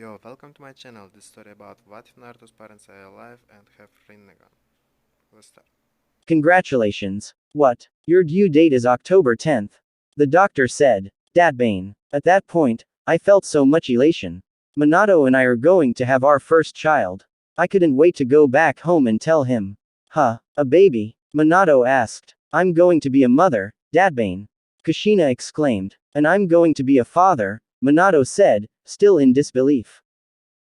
Yo, welcome to my channel. This story about what if Naruto's parents are alive and have Rinnegan. Let's start. Congratulations. What? Your due date is October 10th. The doctor said. Datbane. At that point, I felt so much elation. Minato and I are going to have our first child. I couldn't wait to go back home and tell him. Huh, a baby? Minato asked. I'm going to be a mother, Datbane. Kushina exclaimed. And I'm going to be a father, Minato said, still in disbelief.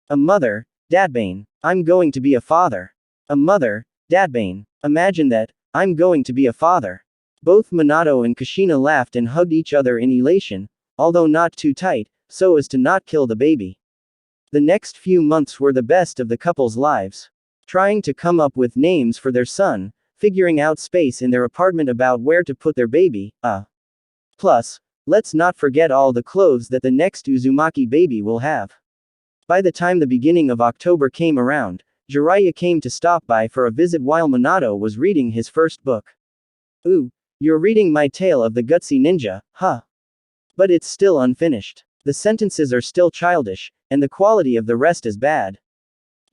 A mother, Datbane. I'm going to be a father. A mother, Datbane. Imagine that, I'm going to be a father. Both Minato and Kushina laughed and hugged each other in elation, although not too tight, so as to not kill the baby. The next few months were the best of the couple's lives. Trying to come up with names for their son, figuring out space in their apartment about where to put their baby, Plus, let's not forget all the clothes that the next Uzumaki baby will have. By the time the beginning of October came around, Jiraiya came to stop by for a visit while Minato was reading his first book. Ooh, you're reading my tale of the gutsy ninja, huh? But it's still unfinished. The sentences are still childish, and the quality of the rest is bad.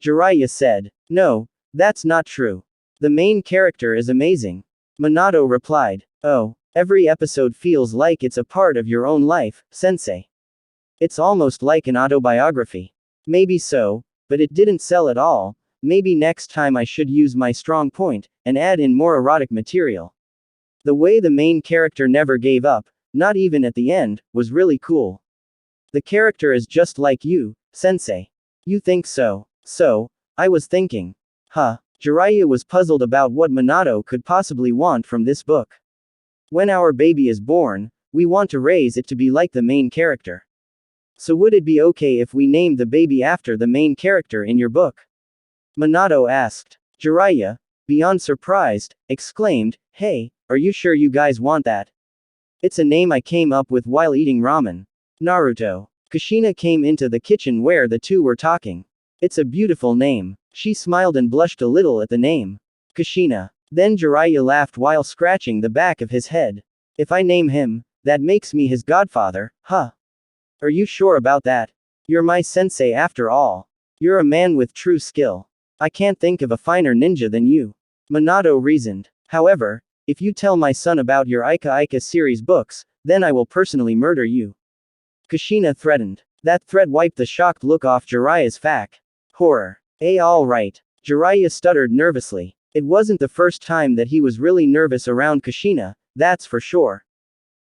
Jiraiya said. No, that's not true. The main character is amazing. Minato replied. Oh, every episode feels like it's a part of your own life, sensei. It's almost like an autobiography. Maybe so, but it didn't sell at all. Maybe next time I should use my strong point, and add in more erotic material. The way the main character never gave up, not even at the end, was really cool. The character is just like you, sensei. You think so? So, I was thinking. Huh. Jiraiya was puzzled about what Minato could possibly want from this book. When our baby is born, we want to raise it to be like the main character. So would it be okay if we named the baby after the main character in your book? Minato asked. Jiraiya, beyond surprised, exclaimed, Hey, are you sure you guys want that? It's a name I came up with while eating ramen. Naruto. Kushina came into the kitchen where the two were talking. It's a beautiful name. She smiled and blushed a little at the name. Kushina. Then Jiraiya laughed while scratching the back of his head. If I name him, that makes me his godfather, huh? Are you sure about that? You're my sensei after all. You're a man with true skill. I can't think of a finer ninja than you. Minato reasoned. However, if you tell my son about your Ika Ika series books, then I will personally murder you. Kushina threatened. That threat wiped the shocked look off Jiraiya's face. Horror. Alright. Jiraiya stuttered nervously. It wasn't the first time that he was really nervous around Kushina, that's for sure.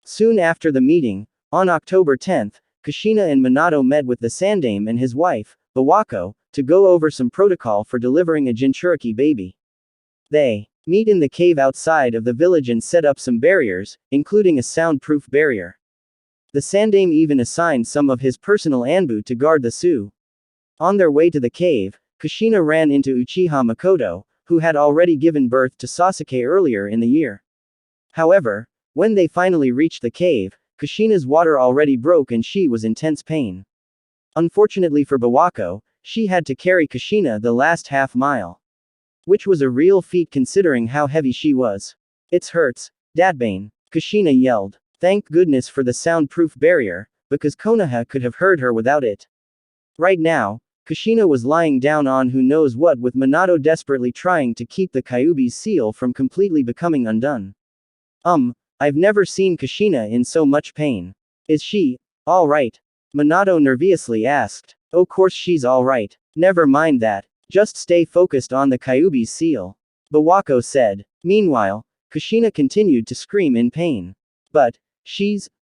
Soon after the meeting, on October 10th, Kushina and Minato met with the Sandaime and his wife, Bawako, to go over some protocol for delivering a Jinchuriki baby. They meet in the cave outside of the village and set up some barriers, including a soundproof barrier. The Sandaime even assigned some of his personal Anbu to guard the Su. On their way to the cave, Kushina ran into Uchiha Makoto, who had already given birth to Sasuke earlier in the year. However, when they finally reached the cave, Kushina's water already broke and she was in intense pain. Unfortunately for Bawako, she had to carry Kushina the last half mile. Which was a real feat considering how heavy she was. It hurts, Datbane, Kushina yelled. Thank goodness for the soundproof barrier, because Konoha could have heard her without it. Right now, Kushina was lying down on who knows what with Minato desperately trying to keep the Kyuubi's seal from completely becoming undone. I've never seen Kushina in so much pain. Is she alright? Minato nervously asked. Of course she's alright. Never mind that. Just stay focused on the Kyuubi's seal. Bawako said. Meanwhile, Kushina continued to scream in pain. But,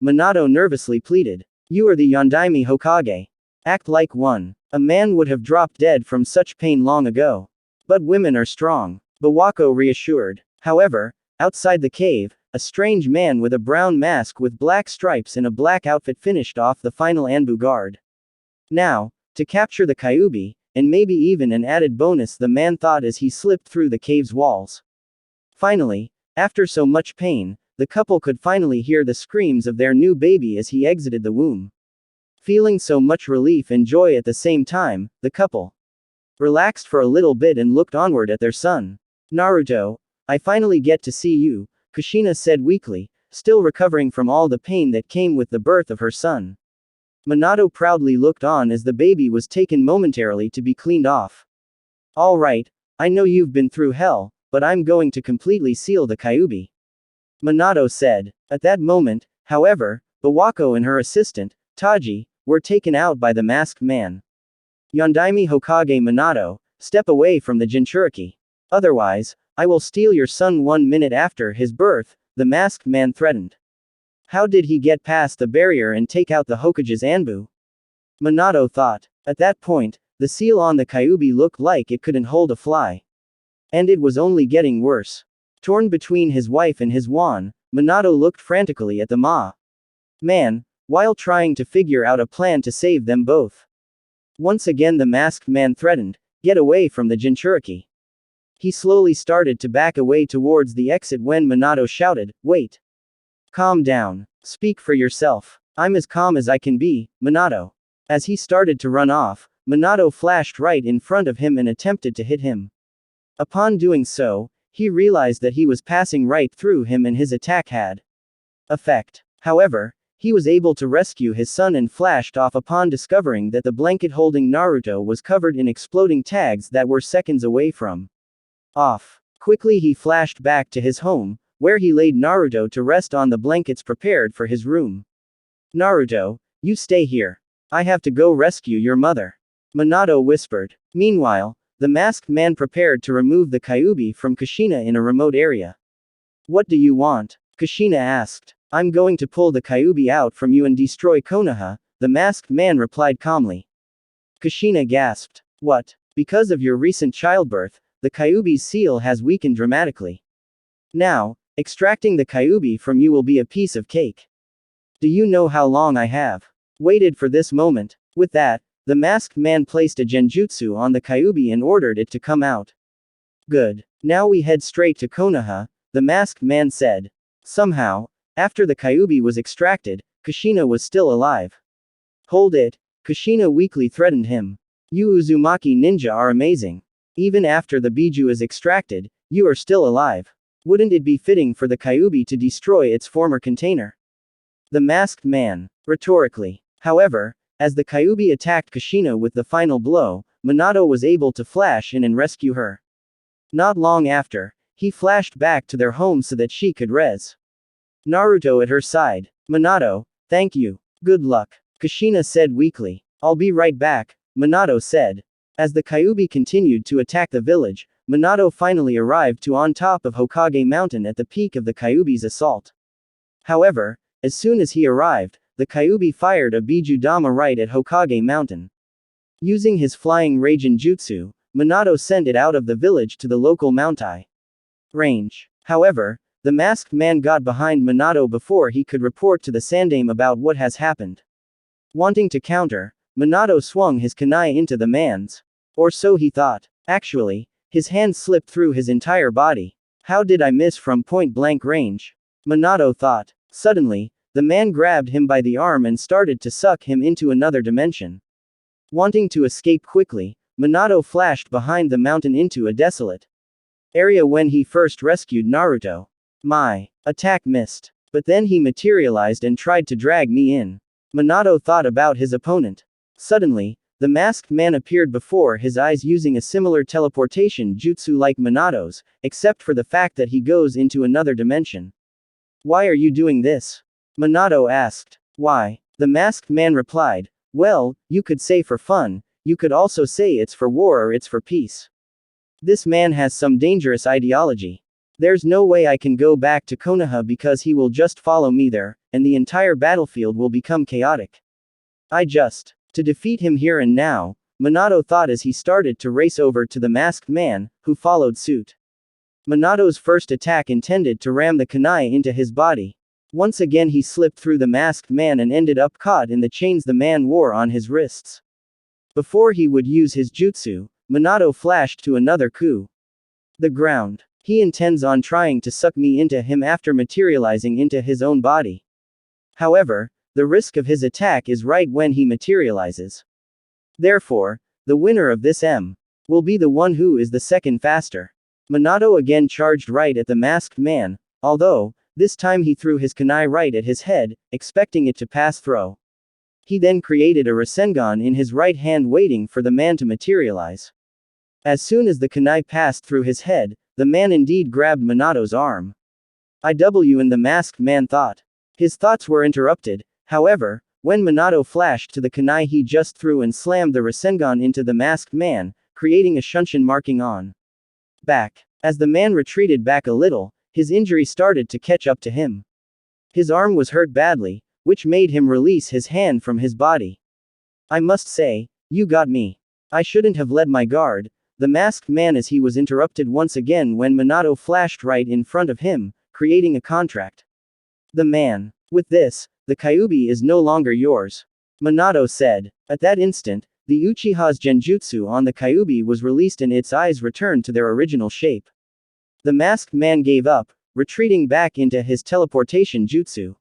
Minato nervously pleaded. You are the Yondaime Hokage. Act like one. A man would have dropped dead from such pain long ago. But women are strong. Bawako reassured. However, outside the cave, a strange man with a brown mask with black stripes and a black outfit finished off the final Anbu guard. Now, to capture the Kyuubi, and maybe even an added bonus the man thought as he slipped through the cave's walls. Finally, after so much pain, the couple could finally hear the screams of their new baby as he exited the womb. Feeling so much relief and joy at the same time, the couple relaxed for a little bit and looked onward at their son. Naruto, I finally get to see you, Kushina said weakly, still recovering from all the pain that came with the birth of her son. Minato proudly looked on as the baby was taken momentarily to be cleaned off. Alright, I know you've been through hell, but I'm going to completely seal the Kyuubi. Minato said. At that moment, however, Bawako and her assistant, Taji, were taken out by the masked man. Yondaime Hokage Minato, step away from the Jinchuriki. Otherwise, I will steal your son 1 minute after his birth, the masked man threatened. How did he get past the barrier and take out the Hokage's Anbu? Minato thought. At that point, the seal on the Kyuubi looked like it couldn't hold a fly. And it was only getting worse. Torn between his wife and his wand, Minato looked frantically at the man, while trying to figure out a plan to save them both. Once again the masked man threatened, get away from the Jinchuriki. He slowly started to back away towards the exit when Minato shouted, wait. Calm down. Speak for yourself. I'm as calm as I can be, Minato. As he started to run off, Minato flashed right in front of him and attempted to hit him. Upon doing so, he realized that he was passing right through him and his attack had effect. However, he was able to rescue his son and flashed off upon discovering that the blanket holding Naruto was covered in exploding tags that were seconds away from off. Quickly he flashed back to his home, where he laid Naruto to rest on the blankets prepared for his room. Naruto, you stay here. I have to go rescue your mother. Minato whispered. Meanwhile, the masked man prepared to remove the Kyuubi from Kushina in a remote area. What do you want? Kushina asked. I'm going to pull the Kyuubi out from you and destroy Konoha, the masked man replied calmly. Kushina gasped. What? Because of your recent childbirth, the Kyuubi's seal has weakened dramatically. Now, extracting the Kyuubi from you will be a piece of cake. Do you know how long I have waited for this moment? With that, the masked man placed a genjutsu on the Kyuubi and ordered it to come out. Good. Now we head straight to Konoha, the masked man said. Somehow, after the Kyuubi was extracted, Kushina was still alive. Hold it. Kushina weakly threatened him. You Uzumaki ninja are amazing. Even after the Biju is extracted, you are still alive. Wouldn't it be fitting for the Kyuubi to destroy its former container? The masked man. Rhetorically. However, as the Kyuubi attacked Kushina with the final blow, Minato was able to flash in and rescue her. Not long after, he flashed back to their home so that she could res Naruto at her side. Minato, thank you. Good luck. Kushina said weakly. I'll be right back, Minato said. As the Kyuubi continued to attack the village, Minato finally arrived to on top of Hokage Mountain at the peak of the Kyuubi's assault. However, as soon as he arrived, the Kyuubi fired a Biju Dama right at Hokage Mountain. Using his flying Raijin Jutsu, Minato sent it out of the village to the local Mountai range. However, the masked man got behind Minato before he could report to the Sandaime about what has happened. Wanting to counter, Minato swung his kunai into the man's. Or so he thought. Actually, his hand slipped through his entire body. How did I miss from point-blank range? Minato thought. Suddenly, the man grabbed him by the arm and started to suck him into another dimension. Wanting to escape quickly, Minato flashed behind the mountain into a desolate area when he first rescued Naruto. My attack missed. But then he materialized and tried to drag me in. Minato thought about his opponent. Suddenly, the masked man appeared before his eyes using a similar teleportation jutsu like Minato's, except for the fact that he goes into another dimension. Why are you doing this? Minato asked. Why? The masked man replied. Well, you could say for fun, you could also say it's for war or it's for peace. This man has some dangerous ideology. There's no way I can go back to Konoha because he will just follow me there, and the entire battlefield will become chaotic. To defeat him here and now, Minato thought as he started to race over to the masked man, who followed suit. Minato's first attack intended to ram the kunai into his body. Once again he slipped through the masked man and ended up caught in the chains the man wore on his wrists. Before he would use his jutsu, Minato flashed to another coup. The ground. He intends on trying to suck me into him after materializing into his own body. However, the risk of his attack is right when he materializes. Therefore, the winner of this will be the one who is the second faster. Minato again charged right at the masked man, although, this time he threw his kunai right at his head, expecting it to pass through. He then created a Rasengan in his right hand waiting for the man to materialize. As soon as the kunai passed through his head, the man indeed grabbed Minato's arm. IW and the masked man thought. His thoughts were interrupted, however, when Minato flashed to the kunai he just threw and slammed the Rasengan into the masked man, creating a shunshin marking on back. As the man retreated back a little, his injury started to catch up to him. His arm was hurt badly, which made him release his hand from his body. I must say, you got me. I shouldn't have led my guard, the masked man as he was interrupted once again when Minato flashed right in front of him, creating a contract. The man. With this, the Kyuubi is no longer yours. Minato said. At that instant, the Uchiha's genjutsu on the Kyuubi was released and its eyes returned to their original shape. The masked man gave up, retreating back into his teleportation jutsu.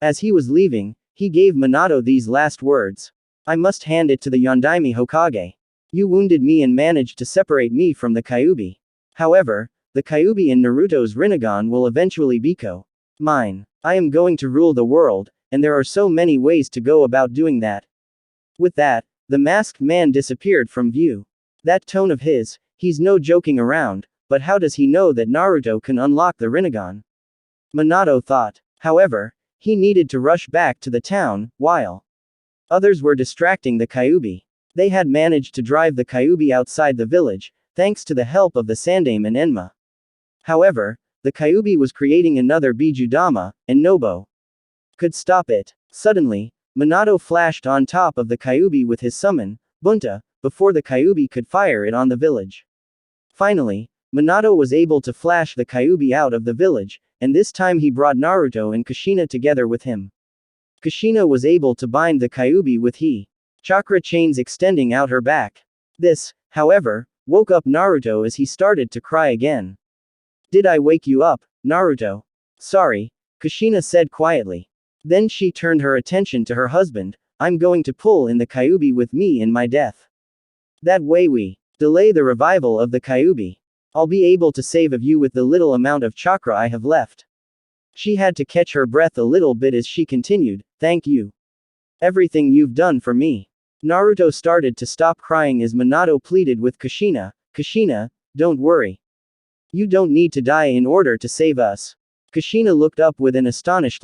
As he was leaving, he gave Minato these last words. I must hand it to the Yondaime Hokage. You wounded me and managed to separate me from the Kyuubi. However, the Kyuubi in Naruto's Rinnegan will eventually become mine. I am going to rule the world, and there are so many ways to go about doing that. With that, the masked man disappeared from view. That tone of his, he's no joking around, but how does he know that Naruto can unlock the Rinnegan? Minato thought. However, he needed to rush back to the town, while others were distracting the Kyuubi. They had managed to drive the Kyuubi outside the village, thanks to the help of the Sandaime and Enma. However, the Kyuubi was creating another Bijudama, and Nobo could stop it. Suddenly, Minato flashed on top of the Kyuubi with his summon, Bunta, before the Kyuubi could fire it on the village. Finally, Minato was able to flash the Kyuubi out of the village, and this time he brought Naruto and Kushina together with him. Kushina was able to bind the Kyuubi with chakra chains extending out her back. This, however, woke up Naruto as he started to cry again. Did I wake you up, Naruto? Sorry, Kushina said quietly. Then she turned her attention to her husband. I'm going to pull in the Kyuubi with me in my death. That way we delay the revival of the Kyuubi. I'll be able to save of you with the little amount of chakra I have left. She had to catch her breath a little bit as she continued, thank you. Everything you've done for me. Naruto started to stop crying as Minato pleaded with Kushina, Kushina, don't worry. You don't need to die in order to save us. Kushina looked up with an astonished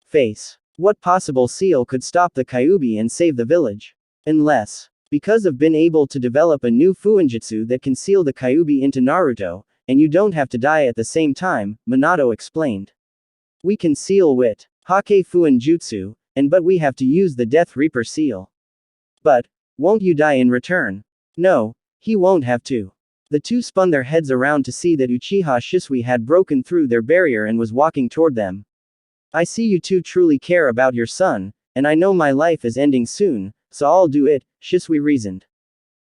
face. What possible seal could stop the Kyuubi and save the village? Unless, because of been able to develop a new Fuinjutsu that can seal the Kyuubi into Naruto, and you don't have to die at the same time, Minato explained. We can seal wit, Hake Fuinjutsu, but we have to use the Death Reaper seal. But, won't you die in return? No, he won't have to. The two spun their heads around to see that Uchiha Shisui had broken through their barrier and was walking toward them. I see you two truly care about your son, and I know my life is ending soon, so I'll do it, Shisui reasoned.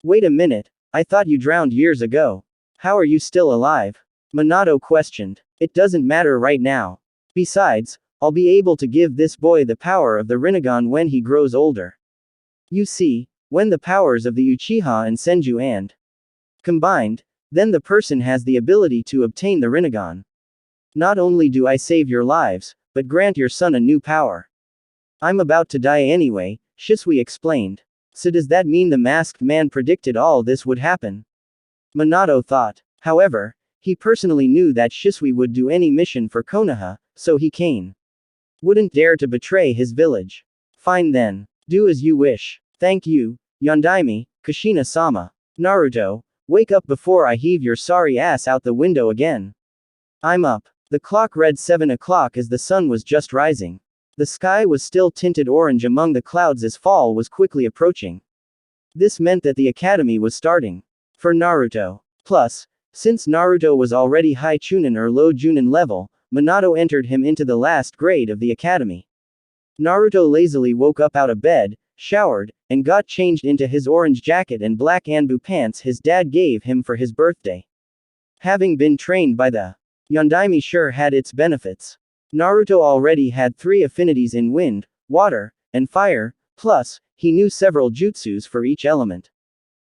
Wait a minute, I thought you drowned years ago. How are you still alive? Minato questioned. It doesn't matter right now. Besides, I'll be able to give this boy the power of the Rinnegan when he grows older. You see, when the powers of the Uchiha and Senju and combined, then the person has the ability to obtain the Rinnegan. Not only do I save your lives, but grant your son a new power. I'm about to die anyway, Shisui explained. So does that mean the masked man predicted all this would happen? Minato thought. However, he personally knew that Shisui would do any mission for Konoha, so he wouldn't dare to betray his village. Fine then. Do as you wish. Thank you, Yondaime, Kushina-sama. Naruto, wake up before I heave your sorry ass out the window again. I'm up. The clock read 7 o'clock as the sun was just rising. The sky was still tinted orange among the clouds as fall was quickly approaching. This meant that the academy was starting. For Naruto. Plus, since Naruto was already high Chunin or low Junin level, Minato entered him into the last grade of the academy. Naruto lazily woke up out of bed, showered, and got changed into his orange jacket and black Anbu pants his dad gave him for his birthday. Having been trained by the Yondaime sure had its benefits. Naruto already had 3 affinities in wind, water, and fire, plus, he knew several jutsus for each element.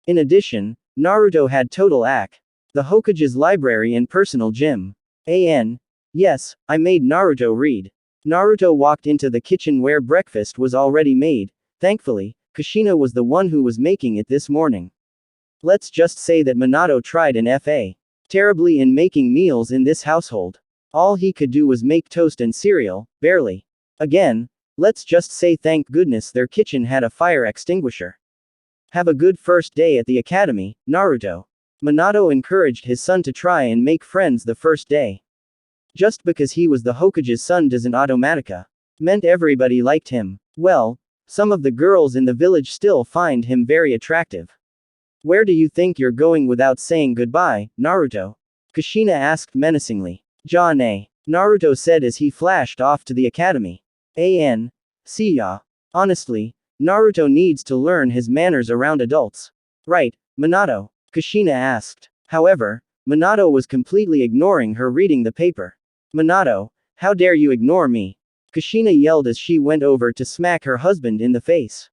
In addition, Naruto had total AC, the Hokage's library and personal gym. Yes, I made Naruto read. Naruto walked into the kitchen where breakfast was already made. Thankfully, Kushina was the one who was making it this morning. Let's just say that Minato tried an FA. Terribly in making meals in this household. All he could do was make toast and cereal, barely. Again, let's just say thank goodness their kitchen had a fire extinguisher. Have a good first day at the academy, Naruto. Minato encouraged his son to try and make friends the first day. Just because he was the Hokage's son doesn't automatica meant everybody liked him. Well, some of the girls in the village still find him very attractive. Where do you think you're going without saying goodbye, Naruto? Kushina asked menacingly. Ja-ne, Naruto said as he flashed off to the academy. See ya. Honestly, Naruto needs to learn his manners around adults. Right, Minato? Kushina asked. However, Minato was completely ignoring her reading the paper. Minato, how dare you ignore me? Kushina yelled as she went over to smack her husband in the face.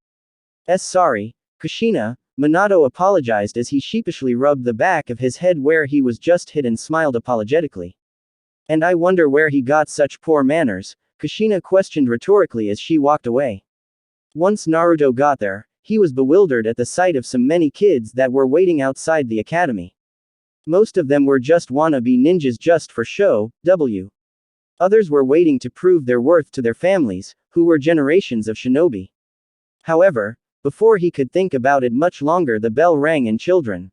Sorry, Kushina, Minato apologized as he sheepishly rubbed the back of his head where he was just hit and smiled apologetically. And I wonder where he got such poor manners, Kushina questioned rhetorically as she walked away. Once Naruto got there, he was bewildered at the sight of so many kids that were waiting outside the academy. Most of them were just wannabe ninjas just for show. Others were waiting to prove their worth to their families, who were generations of shinobi. However, before he could think about it much longer, the bell rang and children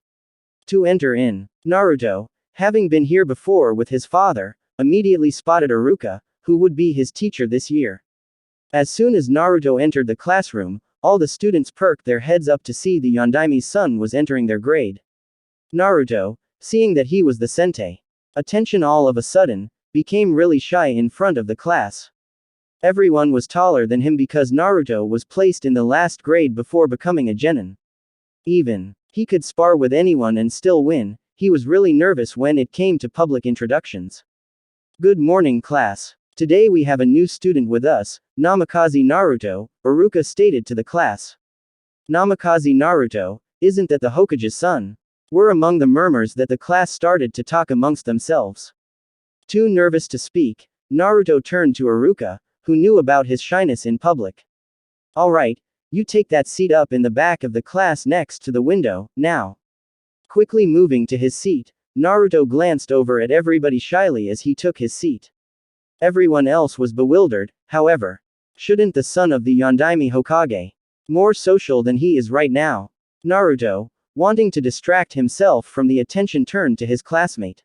to enter in. Naruto, having been here before with his father, immediately spotted Iruka, who would be his teacher this year. As soon as Naruto entered the classroom, all the students perked their heads up to see the Yondaime's son was entering their grade. Naruto, seeing that he was the sensei, attention all of a sudden, became really shy in front of the class. Everyone was taller than him because Naruto was placed in the last grade before becoming a genin. Even he could spar with anyone and still win. He was really nervous when it came to public introductions. Good morning, class. Today we have a new student with us, Namikaze Naruto, Iruka stated to the class. Namikaze Naruto, isn't that the Hokage's son? Were among the murmurs that the class started to talk amongst themselves. Too nervous to speak, Naruto turned to Iruka, who knew about his shyness in public. Alright, you take that seat up in the back of the class next to the window, now. Quickly moving to his seat, Naruto glanced over at everybody shyly as he took his seat. Everyone else was bewildered, however. Shouldn't the son of the Yondaime Hokage more social than he is right now? Naruto, wanting to distract himself from the attention, turned to his classmate.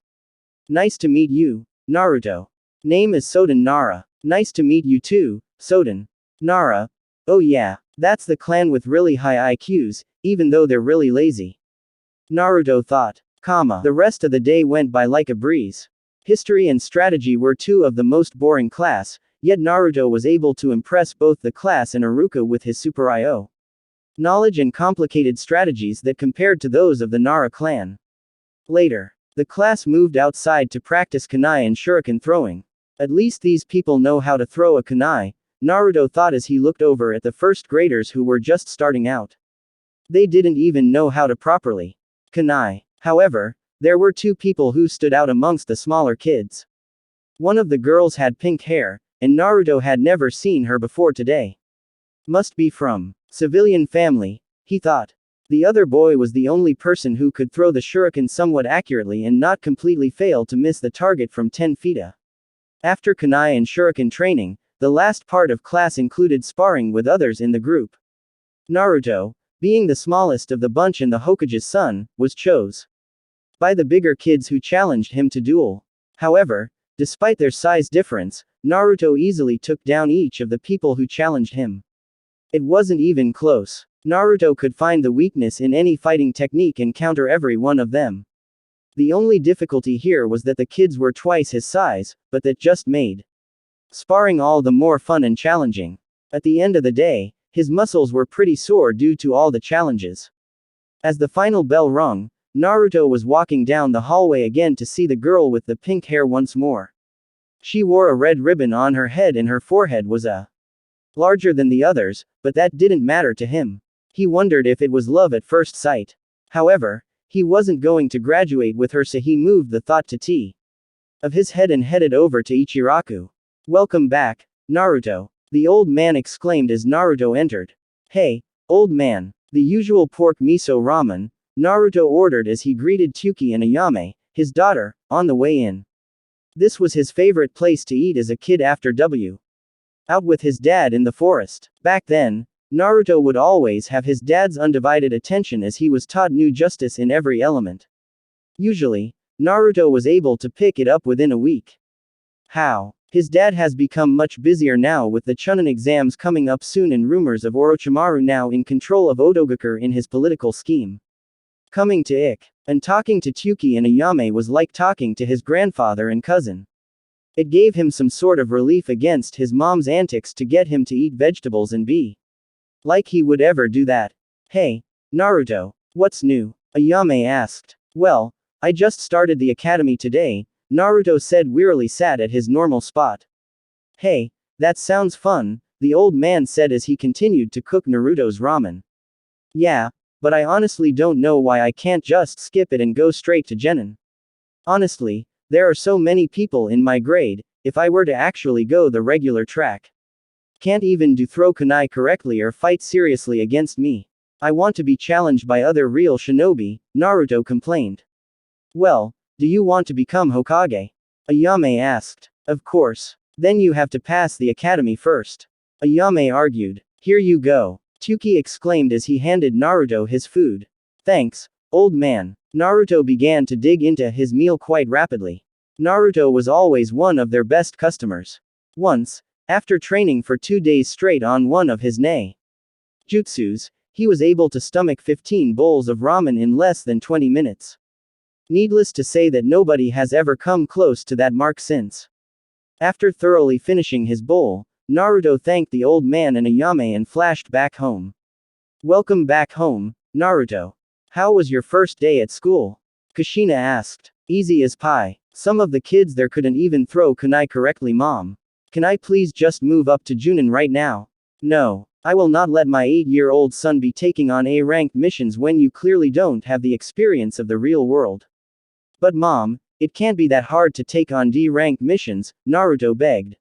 Nice to meet you, Naruto. Name is Soden Nara. Nice to meet you too, Soden. Nara. Oh yeah, that's the clan with really high IQs, even though they're really lazy. Naruto thought. The rest of the day went by like a breeze. History and strategy were two of the most boring class, yet Naruto was able to impress both the class and Iruka with his super IO knowledge and complicated strategies that compared to those of the Nara clan. Later, the class moved outside to practice kunai and shuriken throwing. At least these people know how to throw a kunai, Naruto thought as he looked over at the first graders who were just starting out. They didn't even know how to properly kunai. However, there were two people who stood out amongst the smaller kids. One of the girls had pink hair, and Naruto had never seen her before today. Must be from civilian family, he thought. The other boy was the only person who could throw the shuriken somewhat accurately and not completely fail to miss the target from 10 feet. After kunai and shuriken training, the last part of class included sparring with others in the group. Naruto, being the smallest of the bunch and the Hokage's son, was chose by the bigger kids who challenged him to duel. However, despite their size difference, Naruto easily took down each of the people who challenged him. It wasn't even close. Naruto could find the weakness in any fighting technique and counter every one of them. The only difficulty here was that the kids were twice his size, but that just made sparring all the more fun and challenging. At the end of the day, his muscles were pretty sore due to all the challenges. As the final bell rung, Naruto was walking down the hallway again to see the girl with the pink hair once more. She wore a red ribbon on her head and her forehead was larger than the others, but that didn't matter to him. He wondered if it was love at first sight. However, he wasn't going to graduate with her, so he moved the thought to T of his head and headed over to Ichiraku. Welcome back, Naruto. The old man exclaimed as Naruto entered. Hey, old man. The usual pork miso ramen, Naruto ordered as he greeted Tuki and Ayame, his daughter, on the way in. This was his favorite place to eat as a kid after out with his dad in the forest. Back then, Naruto would always have his dad's undivided attention as he was taught new justice in every element. Usually, Naruto was able to pick it up within a week. How? His dad has become much busier now with the Chunin exams coming up soon and rumors of Orochimaru now in control of Otogakur in his political scheme. Coming to Ik and talking to Tuki and Ayame was like talking to his grandfather and cousin. It gave him some sort of relief against his mom's antics to get him to eat vegetables and be like he would ever do that. Hey, Naruto, what's new? Ayame asked. Well, I just started the academy today, Naruto said wearily sat at his normal spot. Hey, that sounds fun, the old man said as he continued to cook Naruto's ramen. Yeah, but I honestly don't know why I can't just skip it and go straight to Genin. Honestly, there are so many people in my grade, if I were to actually go the regular track. Can't even do throw kunai correctly or fight seriously against me. I want to be challenged by other real shinobi, Naruto complained. Well, do you want to become Hokage? Ayame asked. Of course. Then you have to pass the academy first. Ayame argued. Here you go. Tuki exclaimed as he handed Naruto his food. Thanks, old man. Naruto began to dig into his meal quite rapidly. Naruto was always one of their best customers. Once, after training for 2 days straight on one of his jutsus, he was able to stomach 15 bowls of ramen in less than 20 minutes. Needless to say that nobody has ever come close to that mark since. After thoroughly finishing his bowl, Naruto thanked the old man and Ayame and flashed back home. Welcome back home, Naruto. How was your first day at school? Kushina asked. Easy as pie. Some of the kids there couldn't even throw kunai correctly, mom. Can I please just move up to Junin right now? No. I will not let my 8-year-old son be taking on A-ranked missions when you clearly don't have the experience of the real world. But mom, it can't be that hard to take on D-ranked missions, Naruto begged.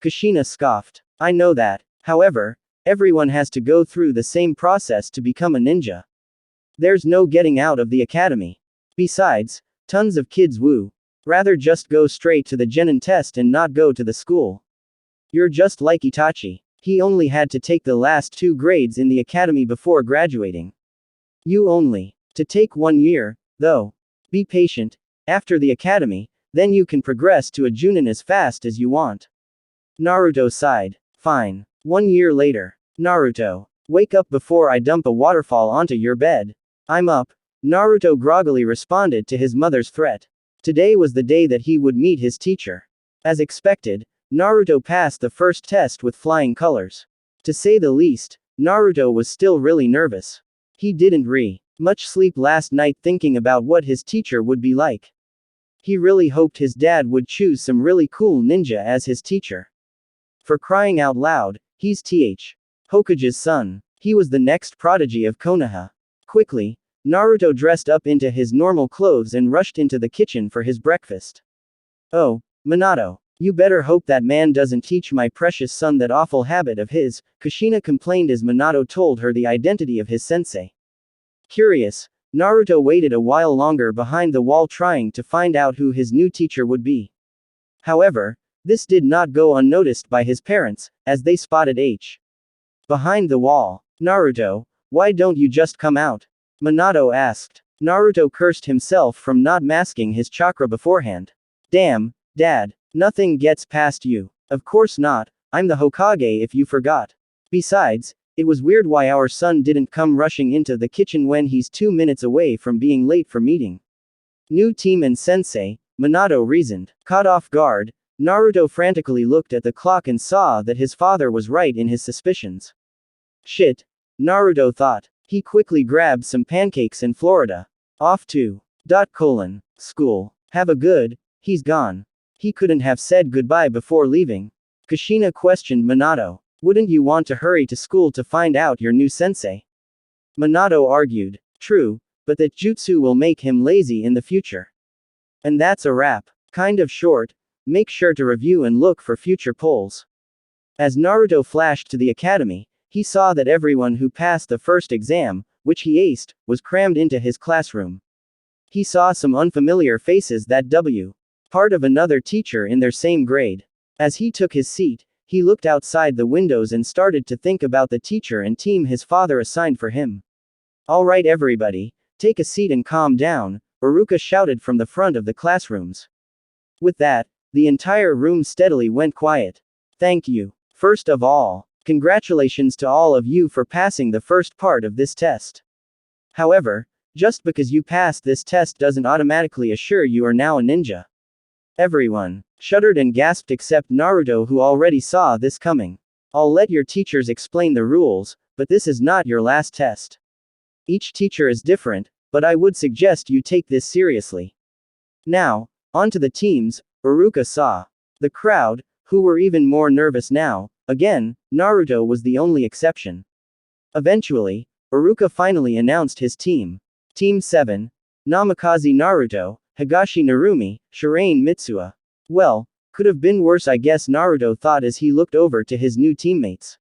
Kushina scoffed. I know that. However, everyone has to go through the same process to become a ninja. There's no getting out of the academy. Besides, tons of kids rather just go straight to the Genin test and not go to the school. You're just like Itachi. He only had to take the last 2 grades in the academy before graduating. You only to take 1 year, though. Be patient. After the academy, then you can progress to a Junin as fast as you want. Naruto sighed. Fine. 1 year later. Naruto. Wake up before I dump a waterfall onto your bed. I'm up. Naruto groggily responded to his mother's threat. Today was the day that he would meet his teacher. As expected, Naruto passed the first test with flying colors. To say the least, Naruto was still really nervous. He didn't much sleep last night thinking about what his teacher would be like. He really hoped his dad would choose some really cool ninja as his teacher. For crying out loud, he's Hokage's son. He was the next prodigy of Konoha. Quickly, Naruto dressed up into his normal clothes and rushed into the kitchen for his breakfast. Oh, Minato. You better hope that man doesn't teach my precious son that awful habit of his, Kushina complained as Minato told her the identity of his sensei. Curious, Naruto waited a while longer behind the wall trying to find out who his new teacher would be. However, this did not go unnoticed by his parents, as they spotted behind the wall. Naruto, why don't you just come out? Minato asked. Naruto cursed himself from not masking his chakra beforehand. Damn, Dad, nothing gets past you. Of course not, I'm the Hokage if you forgot. Besides, it was weird why our son didn't come rushing into the kitchen when he's 2 minutes away from being late for meeting. New team and sensei, Minato reasoned. Caught off guard, Naruto frantically looked at the clock and saw that his father was right in his suspicions. Shit, Naruto thought. He quickly grabbed some pancakes and Florida. Off to school. Have a good. He's gone. He couldn't have said goodbye before leaving. Kushina questioned Minato. Wouldn't you want to hurry to school to find out your new sensei? Minato argued. True, but that jutsu will make him lazy in the future. And that's a wrap. Kind of short. Make sure to review and look for future polls. As Naruto flashed to the academy, he saw that everyone who passed the first exam, which he aced, was crammed into his classroom. He saw some unfamiliar faces that were part of another teacher in their same grade. As he took his seat, he looked outside the windows and started to think about the teacher and team his father assigned for him. Alright everybody, take a seat and calm down, Iruka shouted from the front of the classrooms. With that, the entire room steadily went quiet. Thank you. First of all, congratulations to all of you for passing the first part of this test. However, just because you passed this test doesn't automatically assure you are now a ninja. Everyone shuddered and gasped except Naruto, who already saw this coming. I'll let your teachers explain the rules, but this is not your last test. Each teacher is different, but I would suggest you take this seriously. Now, on to the teams, Iruka saw. The crowd, who were even more nervous now. Again, Naruto was the only exception. Eventually, Iruka finally announced his team. Team 7, Namikaze Naruto, Higashi Narumi, Shirane Mitsuha. Well, could have been worse, I guess, Naruto thought as he looked over to his new teammates.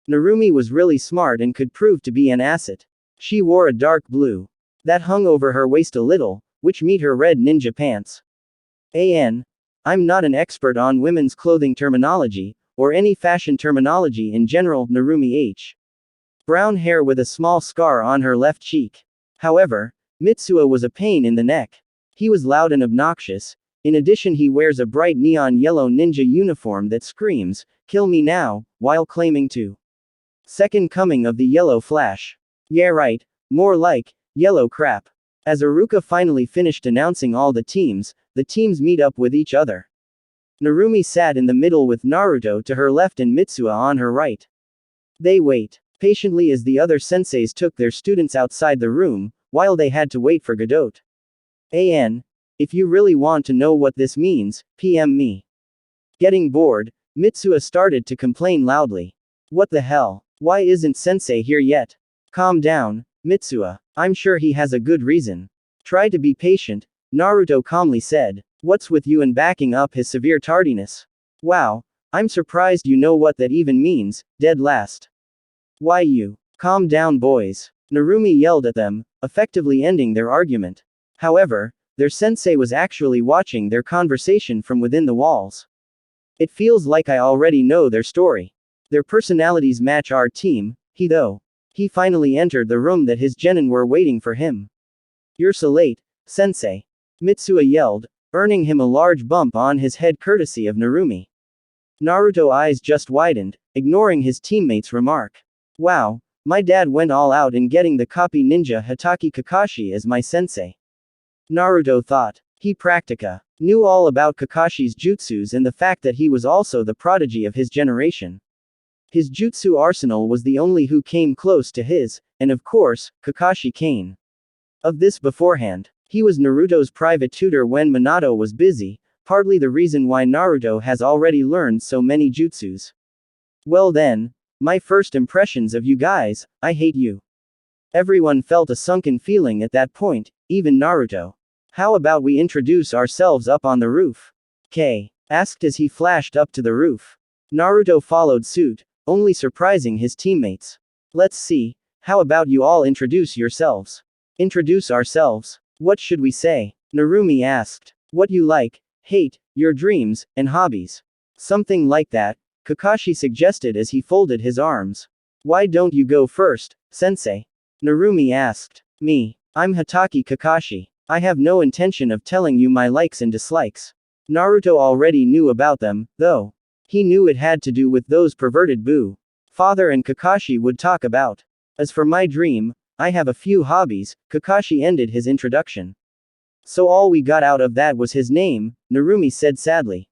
Narumi was really smart and could prove to be an asset. She wore a dark blue that hung over her waist a little, which met her red ninja pants. I'm not an expert on women's clothing terminology, or any fashion terminology in general. Narumi H. Brown hair with a small scar on her left cheek. However, Mitsuha was a pain in the neck. He was loud and obnoxious. In addition, he wears a bright neon yellow ninja uniform that screams, "Kill me now," while claiming to second coming of the yellow flash. Yeah right, more like yellow crap. As Iruka finally finished announcing all the teams meet up with each other. Narumi sat in the middle with Naruto to her left and Mitsuha on her right. They wait patiently as the other senseis took their students outside the room, while they had to wait for Godot. If you really want to know what this means, PM me. Getting bored, Mitsuha started to complain loudly. What the hell? Why isn't Sensei here yet? Calm down, Mitsuha. I'm sure he has a good reason. Try to be patient, Naruto calmly said. What's with you and backing up his severe tardiness? Wow, I'm surprised you know what that even means, dead last. Why you? Calm down boys. Narumi yelled at them, effectively ending their argument. However, their sensei was actually watching their conversation from within the walls. It feels like I already know their story. Their personalities match our team. He finally entered the room that his genin were waiting for him. You're so late, sensei. Mitsuha yelled, earning him a large bump on his head courtesy of Narumi. Naruto's eyes just widened, ignoring his teammate's remark. Wow, my dad went all out in getting the copy ninja Itachi Kakashi as my sensei. Naruto thought. He knew all about Kakashi's jutsus and the fact that he was also the prodigy of his generation. His jutsu arsenal was the only who came close to his, and of course, Kakashi Kane. Of this beforehand. He was Naruto's private tutor when Minato was busy, partly the reason why Naruto has already learned so many jutsus. Well then, my first impressions of you guys, I hate you. Everyone felt a sunken feeling at that point, even Naruto. How about we introduce ourselves up on the roof? K. asked as he flashed up to the roof. Naruto followed suit, only surprising his teammates. Let's see, how about you all introduce yourselves? Introduce ourselves? What should we say? Narumi asked. What you like, hate, your dreams, and hobbies. Something like that, Kakashi suggested as he folded his arms. Why don't you go first, sensei? Narumi asked. Me. I'm Itachi Kakashi. I have no intention of telling you my likes and dislikes. Naruto already knew about them, though. He knew it had to do with those perverted Buu father and Kakashi would talk about. As for my dream, I have a few hobbies, Kakashi ended his introduction. So all we got out of that was his name, Narumi said sadly.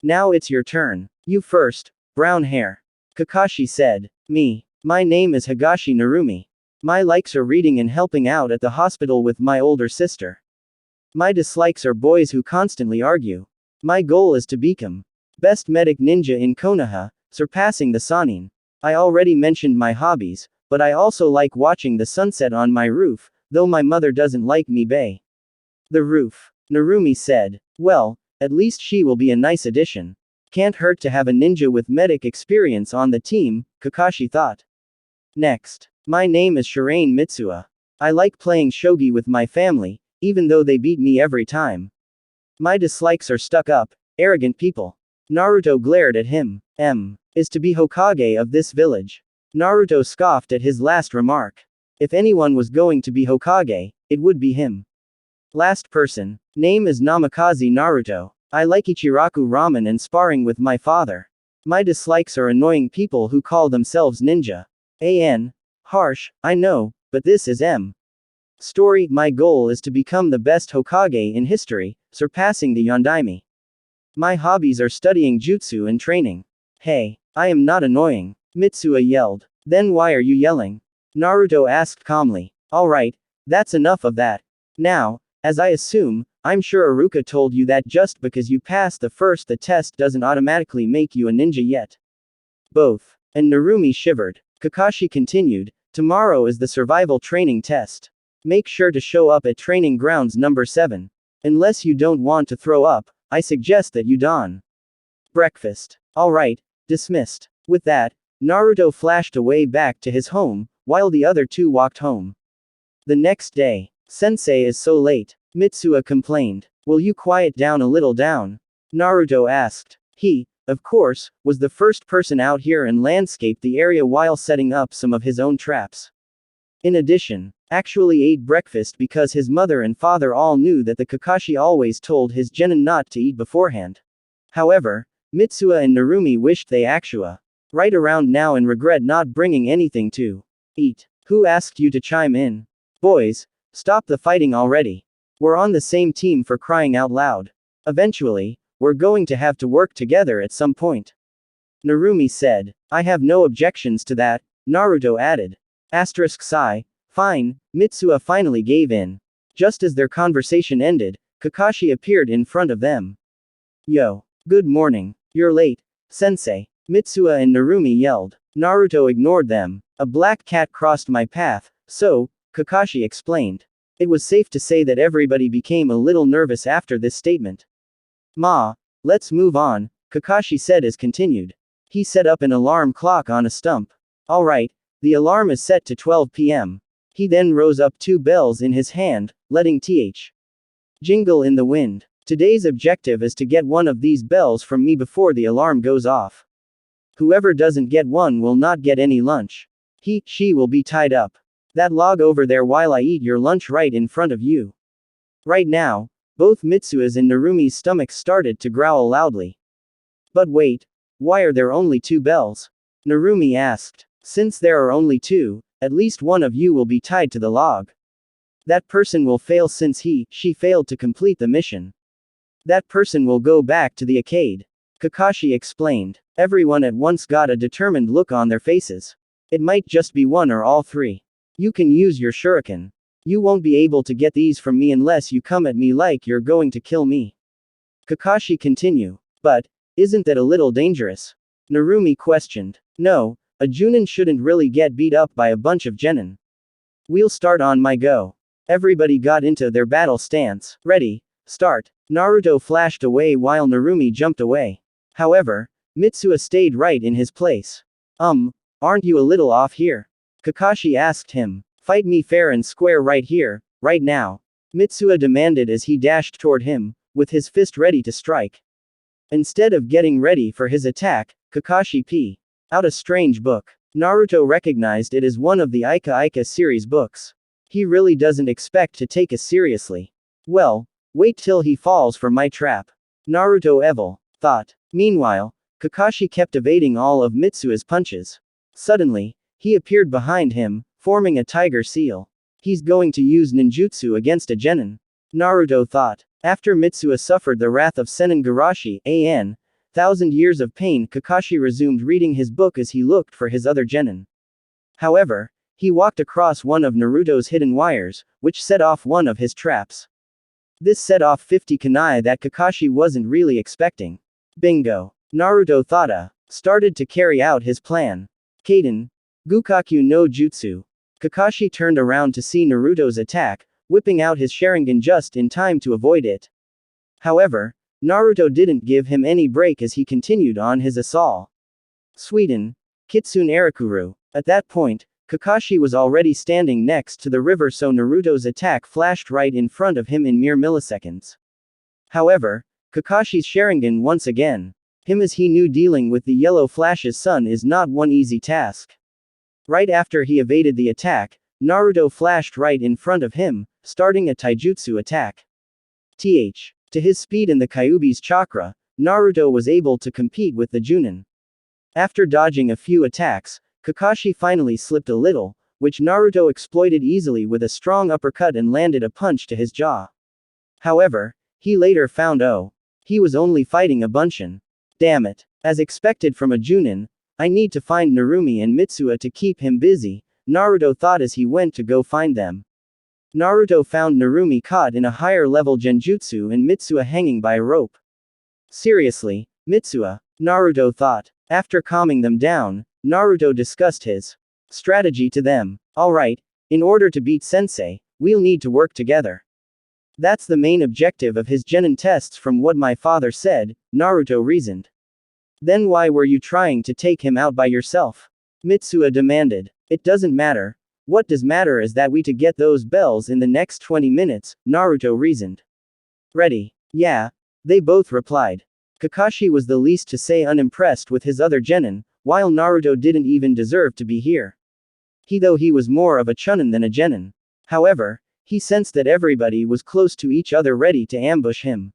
Now it's your turn. You first, brown hair. Kakashi said. Me. My name is Higashi Narumi. My likes are reading and helping out at the hospital with my older sister. My dislikes are boys who constantly argue. My goal is to become best medic ninja in Konoha, surpassing the Sannin. I already mentioned my hobbies, but I also like watching the sunset on my roof, though my mother doesn't like me bae. The roof. Narumi said. Well, at least she will be a nice addition. Can't hurt to have a ninja with medic experience on the team, Kakashi thought. Next. My name is Shirane Mitsuha. I like playing shogi with my family, even though they beat me every time. My dislikes are stuck up, arrogant people. Naruto glared at him. Is to be Hokage of this village. Naruto scoffed at his last remark. If anyone was going to be Hokage, it would be him. Last person. Name is Namikaze Naruto. I like Ichiraku ramen and sparring with my father. My dislikes are annoying people who call themselves ninja. Harsh, I know, but this is Story. My goal is to become the best Hokage in history, surpassing the Yondaime. My hobbies are studying jutsu and training. Hey, I am not annoying, Mitsuha yelled. Then why are you yelling? Naruto asked calmly. Alright, that's enough of that. Now, as I assume, I'm sure Iruka told you that just because you passed the test doesn't automatically make you a ninja yet. Both. And Narumi shivered. Kakashi continued, tomorrow is the survival training test. Make sure to show up at training grounds number 7. Unless you don't want to throw up, I suggest that you don breakfast. Alright, dismissed. With that, Naruto flashed away back to his home, while the other two walked home. The next day. Sensei is so late, Mitsuha complained. Will you quiet down a little down? Naruto asked. He, of course, was the first person out here and landscaped the area while setting up some of his own traps. In addition, actually ate breakfast because his mother and father all knew that the Kakashi always told his genin not to eat beforehand. However, Mitsuha and Narumi wished they actually right around now and regret not bringing anything to eat. Who asked you to chime in? Boys, stop the fighting already. We're on the same team for crying out loud. Eventually, we're going to have to work together at some point. Narumi said. I have no objections to that, Naruto added. Sigh. Fine, Mitsuha finally gave in. Just as their conversation ended, Kakashi appeared in front of them. Yo. Good morning. You're late, sensei. Mitsuha and Narumi yelled. Naruto ignored them. A black cat crossed my path, so, Kakashi explained. It was safe to say that everybody became a little nervous after this statement. Let's move on, Kakashi said as continued. He set up an alarm clock on a stump. Alright, the alarm is set to 12 p.m. He then rose up 2 bells in his hand, letting th. jingle in the wind. Today's objective is to get one of these bells from me before the alarm goes off. Whoever doesn't get one will not get any lunch. She will be tied up. That log over there while I eat your lunch right in front of you. Right now, both Mitsuha's and Narumi's stomachs started to growl loudly. But wait, why are there only 2 bells? Narumi asked. Since there are only 2, at least one of you will be tied to the log. That person will fail since she failed to complete the mission. That person will go back to the arcade. Kakashi explained. Everyone at once got a determined look on their faces. It might just be one or all 3. You can use your shuriken. You won't be able to get these from me unless you come at me like you're going to kill me. Kakashi continue. But, isn't that a little dangerous? Narumi questioned. No, a Junin shouldn't really get beat up by a bunch of genin. We'll start on my go. Everybody got into their battle stance. Ready, start. Naruto flashed away while Narumi jumped away. However, Mitsuha stayed right in his place. Aren't you a little off here? Kakashi asked him. Fight me fair and square right here, right now. Mitsuha demanded as he dashed toward him, with his fist ready to strike. Instead of getting ready for his attack, Kakashi p. out a strange book. Naruto recognized it as one of the Ika Ika series books. He really doesn't expect to take us seriously. Well, wait till he falls for my trap. Naruto evil thought. Meanwhile, Kakashi kept evading all of Mitsuha's punches. Suddenly, he appeared behind him, forming a tiger seal. He's going to use ninjutsu against a genin. Naruto thought. After Mitsuha suffered the wrath of Sennin Garashi, 1,000 years of pain, Kakashi resumed reading his book as he looked for his other genin. However, he walked across one of Naruto's hidden wires, which set off one of his traps. This set off 50 kunai that Kakashi wasn't really expecting. Bingo. Naruto thought started to carry out his plan. Kaden. Gukaku no Jutsu. Kakashi turned around to see Naruto's attack, whipping out his Sharingan just in time to avoid it. However, Naruto didn't give him any break as he continued on his assault. Sweden. Kitsune Arakuru. At that point, Kakashi was already standing next to the river, so Naruto's attack flashed right in front of him in mere milliseconds. However, Kakashi's Sharingan once again. Him as he knew dealing with the yellow flash's sun is not one easy task. Right after he evaded the attack, Naruto flashed right in front of him, starting a taijutsu attack. To his speed and the Kyuubi's chakra, Naruto was able to compete with the Junin. After dodging a few attacks, Kakashi finally slipped a little, which Naruto exploited easily with a strong uppercut and landed a punch to his jaw. However, he later found he was only fighting a Bunshin. Damn it. As expected from a Junin, I need to find Narumi and Mitsuha to keep him busy, Naruto thought as he went to go find them. Naruto found Narumi caught in a higher level genjutsu and Mitsuha hanging by a rope. Seriously, Mitsuha, Naruto thought. After calming them down, Naruto discussed his strategy to them. Alright, in order to beat Sensei, we'll need to work together. That's the main objective of his genin tests from what my father said, Naruto reasoned. Then why were you trying to take him out by yourself? Mitsuha demanded. It doesn't matter. What does matter is that we to get those bells in the next 20 minutes, Naruto reasoned. Ready? Yeah. They both replied. Kakashi was the least to say unimpressed with his other genin, while Naruto didn't even deserve to be here. Though he was more of a chunin than a genin. However, he sensed that everybody was close to each other ready to ambush him.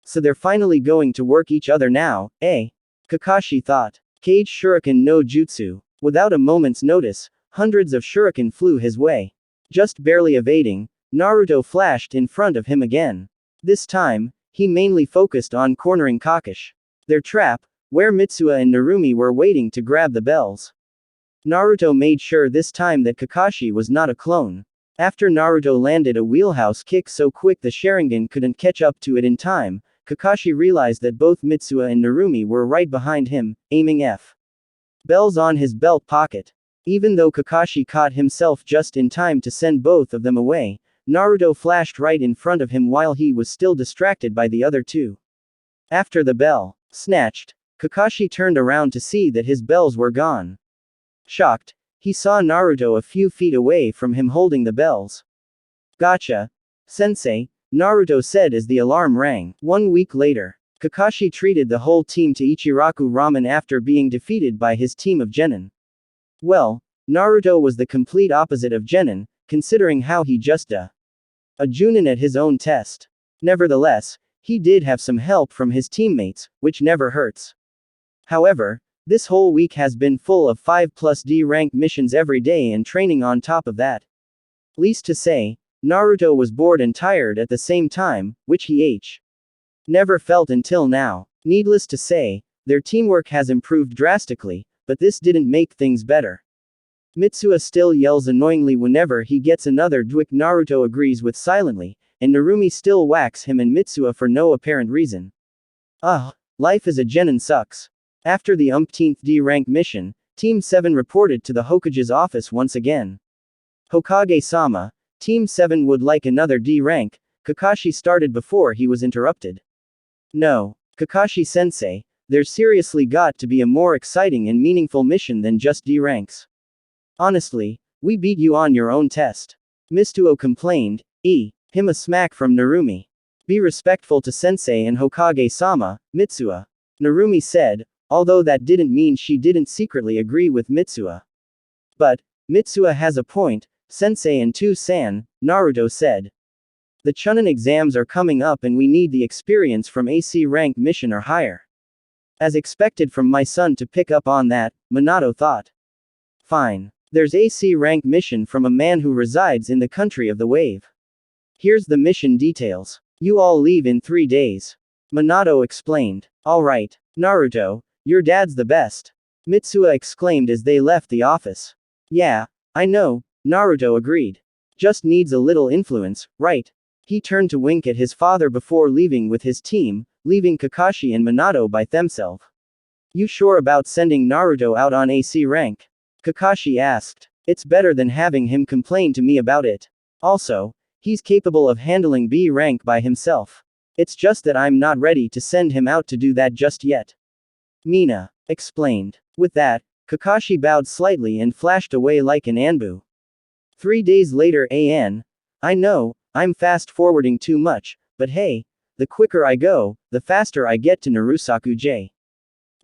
So they're finally going to work each other now, eh? Kakashi thought. Cage Shuriken no Jutsu. Without a moment's notice, hundreds of shuriken flew his way. Just barely evading, Naruto flashed in front of him again. This time, he mainly focused on cornering Kakashi. Their trap, where Mitsuha and Narumi were waiting to grab the bells. Naruto made sure this time that Kakashi was not a clone. After Naruto landed a wheelhouse kick so quick the Sharingan couldn't catch up to it in time, Kakashi realized that both Mitsuha and Narumi were right behind him, aiming bells on his belt pocket. Even though Kakashi caught himself just in time to send both of them away, Naruto flashed right in front of him while he was still distracted by the other two. After the bell snatched, Kakashi turned around to see that his bells were gone. Shocked, he saw Naruto a few feet away from him holding the bells. Gotcha. Sensei, Naruto said as the alarm rang. 1 week later, Kakashi treated the whole team to Ichiraku ramen after being defeated by his team of genin. Well, Naruto was the complete opposite of genin, considering how he just a Junin at his own test. Nevertheless, he did have some help from his teammates, which never hurts. However, this whole week has been full of 5+ D rank missions every day and training on top of that. Least to say, Naruto was bored and tired at the same time, which he never felt until now. Needless to say, their teamwork has improved drastically, but this didn't make things better. Mitsuha still yells annoyingly whenever he gets another dwick. Naruto agrees with silently, and Narumi still whacks him and Mitsuha for no apparent reason. Life as a genin sucks. After the umpteenth D rank mission, Team 7 reported to the Hokage's office once again. Hokage-sama, Team 7 would like another D rank. Kakashi started before he was interrupted. No, Kakashi-sensei, there's seriously got to be a more exciting and meaningful mission than just D ranks. Honestly, we beat you on your own test. Mitsuo complained. Him a smack from Narumi. Be respectful to sensei and Hokage-sama, Mitsuha. Narumi said, although that didn't mean she didn't secretly agree with Mitsuha. But, Mitsuha has a point, sensei and San, Naruto said. The Chunin exams are coming up and we need the experience from AC rank mission or higher. As expected from my son to pick up on that, Minato thought. Fine. There's AC rank mission from a man who resides in the country of the wave. Here's the mission details. You all leave in 3 days. Minato explained. Alright, Naruto, your dad's the best. Mitsuha exclaimed as they left the office. Yeah, I know, Naruto agreed. Just needs a little influence, right? He turned to wink at his father before leaving with his team, leaving Kakashi and Minato by themselves. You sure about sending Naruto out on AC rank? Kakashi asked. It's better than having him complain to me about it. Also, he's capable of handling B rank by himself. It's just that I'm not ready to send him out to do that just yet. Mina explained. With that, Kakashi bowed slightly and flashed away like an anbu. 3 days later, I know, I'm fast forwarding too much, but hey, the quicker I go, the faster I get to Narusaku-J.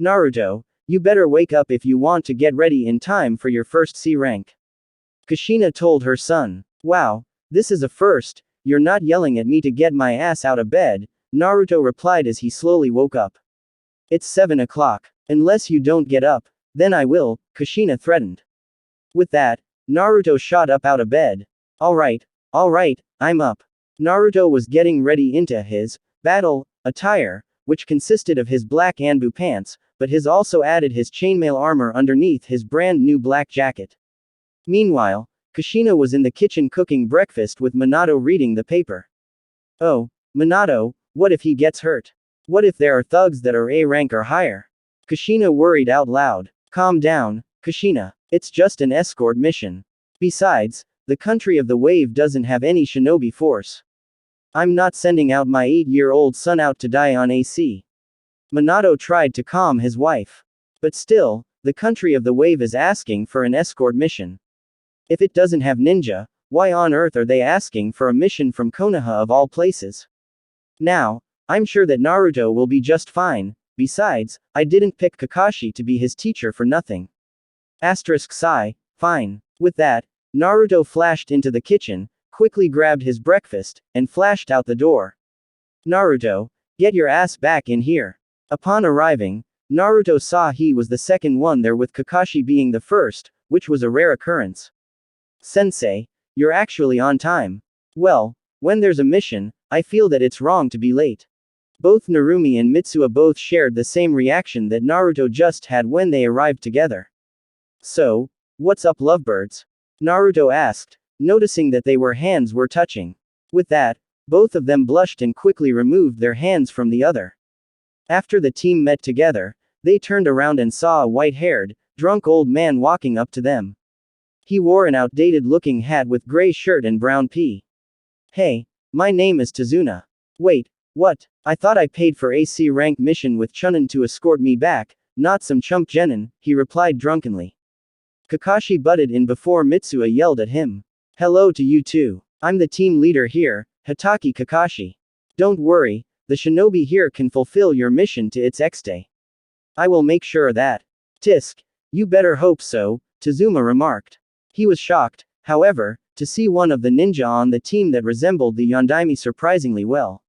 Naruto, you better wake up if you want to get ready in time for your first C rank. Kushina told her son. Wow, this is a first, you're not yelling at me to get my ass out of bed, Naruto replied as he slowly woke up. It's 7 o'clock. Unless you don't get up, then I will, Kushina threatened. With that, Naruto shot up out of bed. Alright, I'm up. Naruto was getting ready into his battle attire, which consisted of his black anbu pants, but his also added his chainmail armor underneath his brand new black jacket. Meanwhile, Kushina was in the kitchen cooking breakfast with Minato reading the paper. Oh, Minato, what if he gets hurt? What if there are thugs that are A rank or higher? Kushina worried out loud. Calm down, Kushina. It's just an escort mission. Besides, the country of the wave doesn't have any shinobi force. I'm not sending out my 8-year-old son out to die on AC. Minato tried to calm his wife. But still, the country of the wave is asking for an escort mission. If it doesn't have ninja, why on earth are they asking for a mission from Konoha of all places? Now, I'm sure that Naruto will be just fine. Besides, I didn't pick Kakashi to be his teacher for nothing. Sigh, fine. With that, Naruto flashed into the kitchen, quickly grabbed his breakfast, and flashed out the door. Naruto, get your ass back in here. Upon arriving, Naruto saw he was the second one there with Kakashi being the first, which was a rare occurrence. Sensei, you're actually on time. Well, when there's a mission, I feel that it's wrong to be late. Both Narumi and Mitsuha both shared the same reaction that Naruto just had when they arrived together. So, what's up lovebirds? Naruto asked, noticing that their hands were touching. With that, both of them blushed and quickly removed their hands from the other. After the team met together, they turned around and saw a white-haired, drunk old man walking up to them. He wore an outdated-looking hat with gray shirt and brown pea. Hey, my name is Tazuna. Wait, what? I thought I paid for a C rank mission with Chunin to escort me back, not some chump genin, he replied drunkenly. Kakashi butted in before Mitsuha yelled at him. Hello to you too. I'm the team leader here, Hitaki Kakashi. Don't worry, the shinobi here can fulfill your mission to its extent. I will make sure that. Tisk. You better hope so, Tazuma remarked. He was shocked, however, to see one of the ninja on the team that resembled the Yondaime surprisingly well.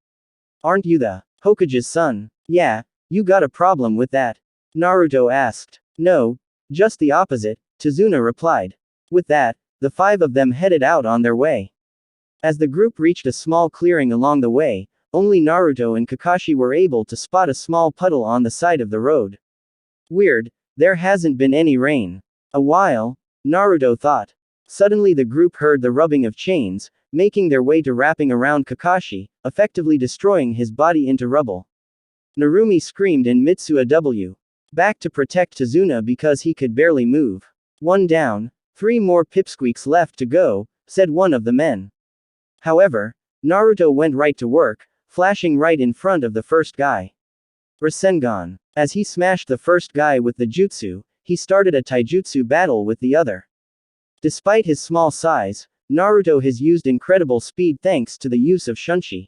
Aren't you the Hokage's son? Yeah, you got a problem with that? Naruto asked. No, just the opposite, Tazuna replied. With that, the 5 of them headed out on their way. As the group reached a small clearing along the way, only Naruto and Kakashi were able to spot a small puddle on the side of the road. Weird, there hasn't been any rain. A while, Naruto thought. Suddenly the group heard the rubbing of chains, making their way to wrapping around Kakashi, effectively destroying his body into rubble. Narumi screamed and Mitsuha W. back to protect Tazuna because he could barely move. 1 down, 3 more pipsqueaks left to go, said one of the men. However, Naruto went right to work, flashing right in front of the first guy. Rasengan. As he smashed the first guy with the jutsu, he started a taijutsu battle with the other. Despite his small size, Naruto has used incredible speed thanks to the use of shunshi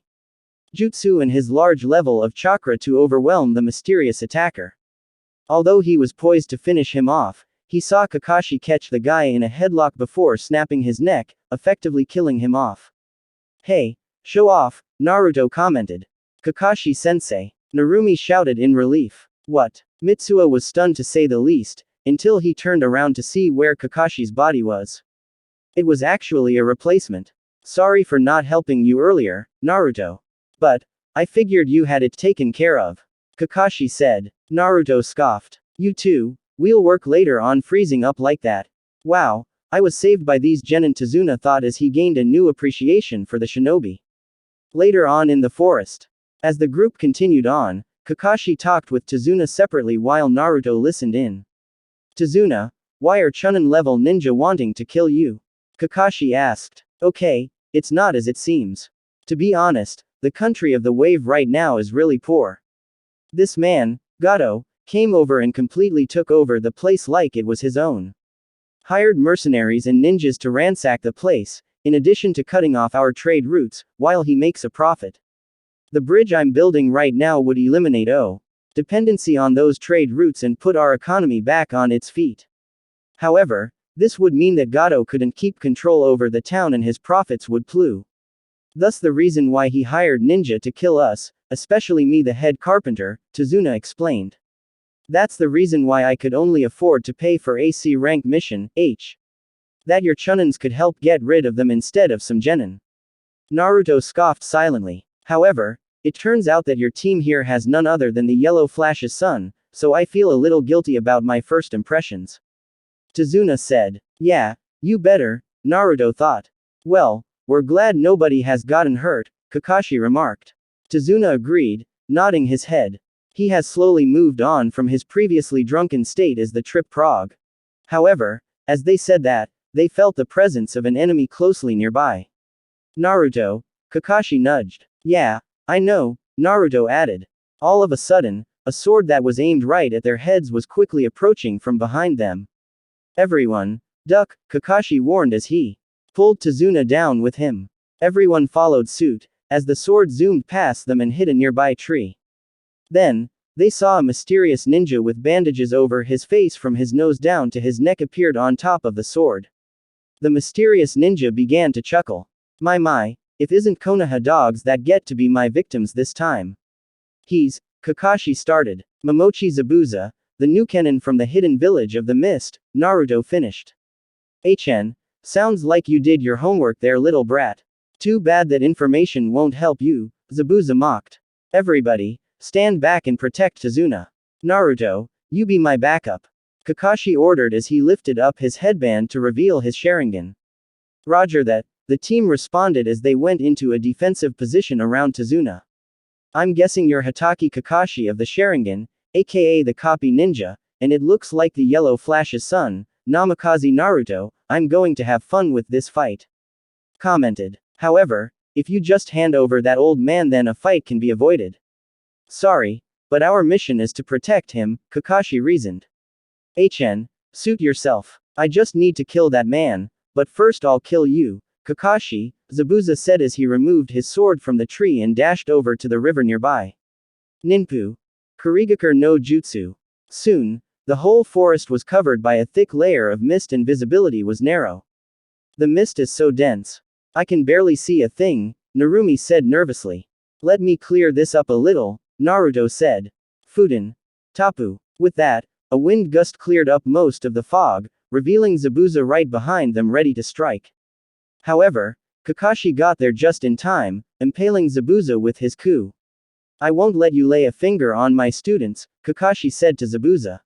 jutsu and his large level of chakra to overwhelm the mysterious attacker. Although he was poised to finish him off, he saw Kakashi catch the guy in a headlock before snapping his neck, effectively killing him off. Hey, show off, Naruto commented. Kakashi-sensei. Narumi shouted in relief. What? Mitsuha was stunned to say the least, until he turned around to see where Kakashi's body was. It was actually a replacement. Sorry for not helping you earlier, Naruto. But, I figured you had it taken care of. Kakashi said. Naruto scoffed. You too, we'll work later on freezing up like that. Wow, I was saved by these genin, Tazuna thought as he gained a new appreciation for the shinobi. Later on in the forest. As the group continued on, Kakashi talked with Tazuna separately while Naruto listened in. Tazuna, why are Chunin-level ninja wanting to kill you? Kakashi asked. Okay, it's not as it seems. To be honest, the country of the wave right now is really poor. This man, Gato, came over and completely took over the place like it was his own. Hired mercenaries and ninjas to ransack the place, in addition to cutting off our trade routes, while he makes a profit. The bridge I'm building right now would eliminate dependency on those trade routes and put our economy back on its feet. However, this would mean that Gato couldn't keep control over the town and his profits would plummet. Thus the reason why he hired ninja to kill us, especially me the head carpenter, Tazuna explained. That's the reason why I could only afford to pay for AC rank mission, that your chunins could help get rid of them instead of some genin. Naruto scoffed silently. However, it turns out that your team here has none other than the Yellow Flash's son, so I feel a little guilty about my first impressions. Tazuna said. Yeah, you better, Naruto thought. Well, we're glad nobody has gotten hurt, Kakashi remarked. Tazuna agreed, nodding his head. He has slowly moved on from his previously drunken state as the trip prog. However, as they said that, they felt the presence of an enemy closely nearby. Naruto, Kakashi nudged. Yeah, I know, Naruto added. All of a sudden, a sword that was aimed right at their heads was quickly approaching from behind them. Everyone, duck, Kakashi warned as he pulled Tazuna down with him. Everyone followed suit, as the sword zoomed past them and hit a nearby tree. Then, they saw a mysterious ninja with bandages over his face from his nose down to his neck appeared on top of the sword. The mysterious ninja began to chuckle. My, if isn't Konoha dogs that get to be my victims this time. Kakashi started. Momochi Zabuza, the new Kenin from the hidden village of the mist, Naruto finished. Sounds like you did your homework there little brat. Too bad that information won't help you, Zabuza mocked. Everybody, stand back and protect Tazuna. Naruto, you be my backup. Kakashi ordered as he lifted up his headband to reveal his Sharingan. Roger that, the team responded as they went into a defensive position around Tazuna. I'm guessing you're Hatake Kakashi of the Sharingan, aka the copy ninja, and it looks like the Yellow Flash's son, Namikaze Naruto. I'm going to have fun with this fight. Commented. However, if you just hand over that old man then a fight can be avoided. Sorry, but our mission is to protect him, Kakashi reasoned. Suit yourself. I just need to kill that man, but first I'll kill you, Kakashi, Zabuza said as he removed his sword from the tree and dashed over to the river nearby. Ninpu. Kurigakur no Jutsu. Soon, the whole forest was covered by a thick layer of mist and visibility was narrow. The mist is so dense. I can barely see a thing, Narumi said nervously. Let me clear this up a little, Naruto said. Fuden. Tapu. With that, a wind gust cleared up most of the fog, revealing Zabuza right behind them ready to strike. However, Kakashi got there just in time, impaling Zabuza with his coup. I won't let you lay a finger on my students, Kakashi said to Zabuza.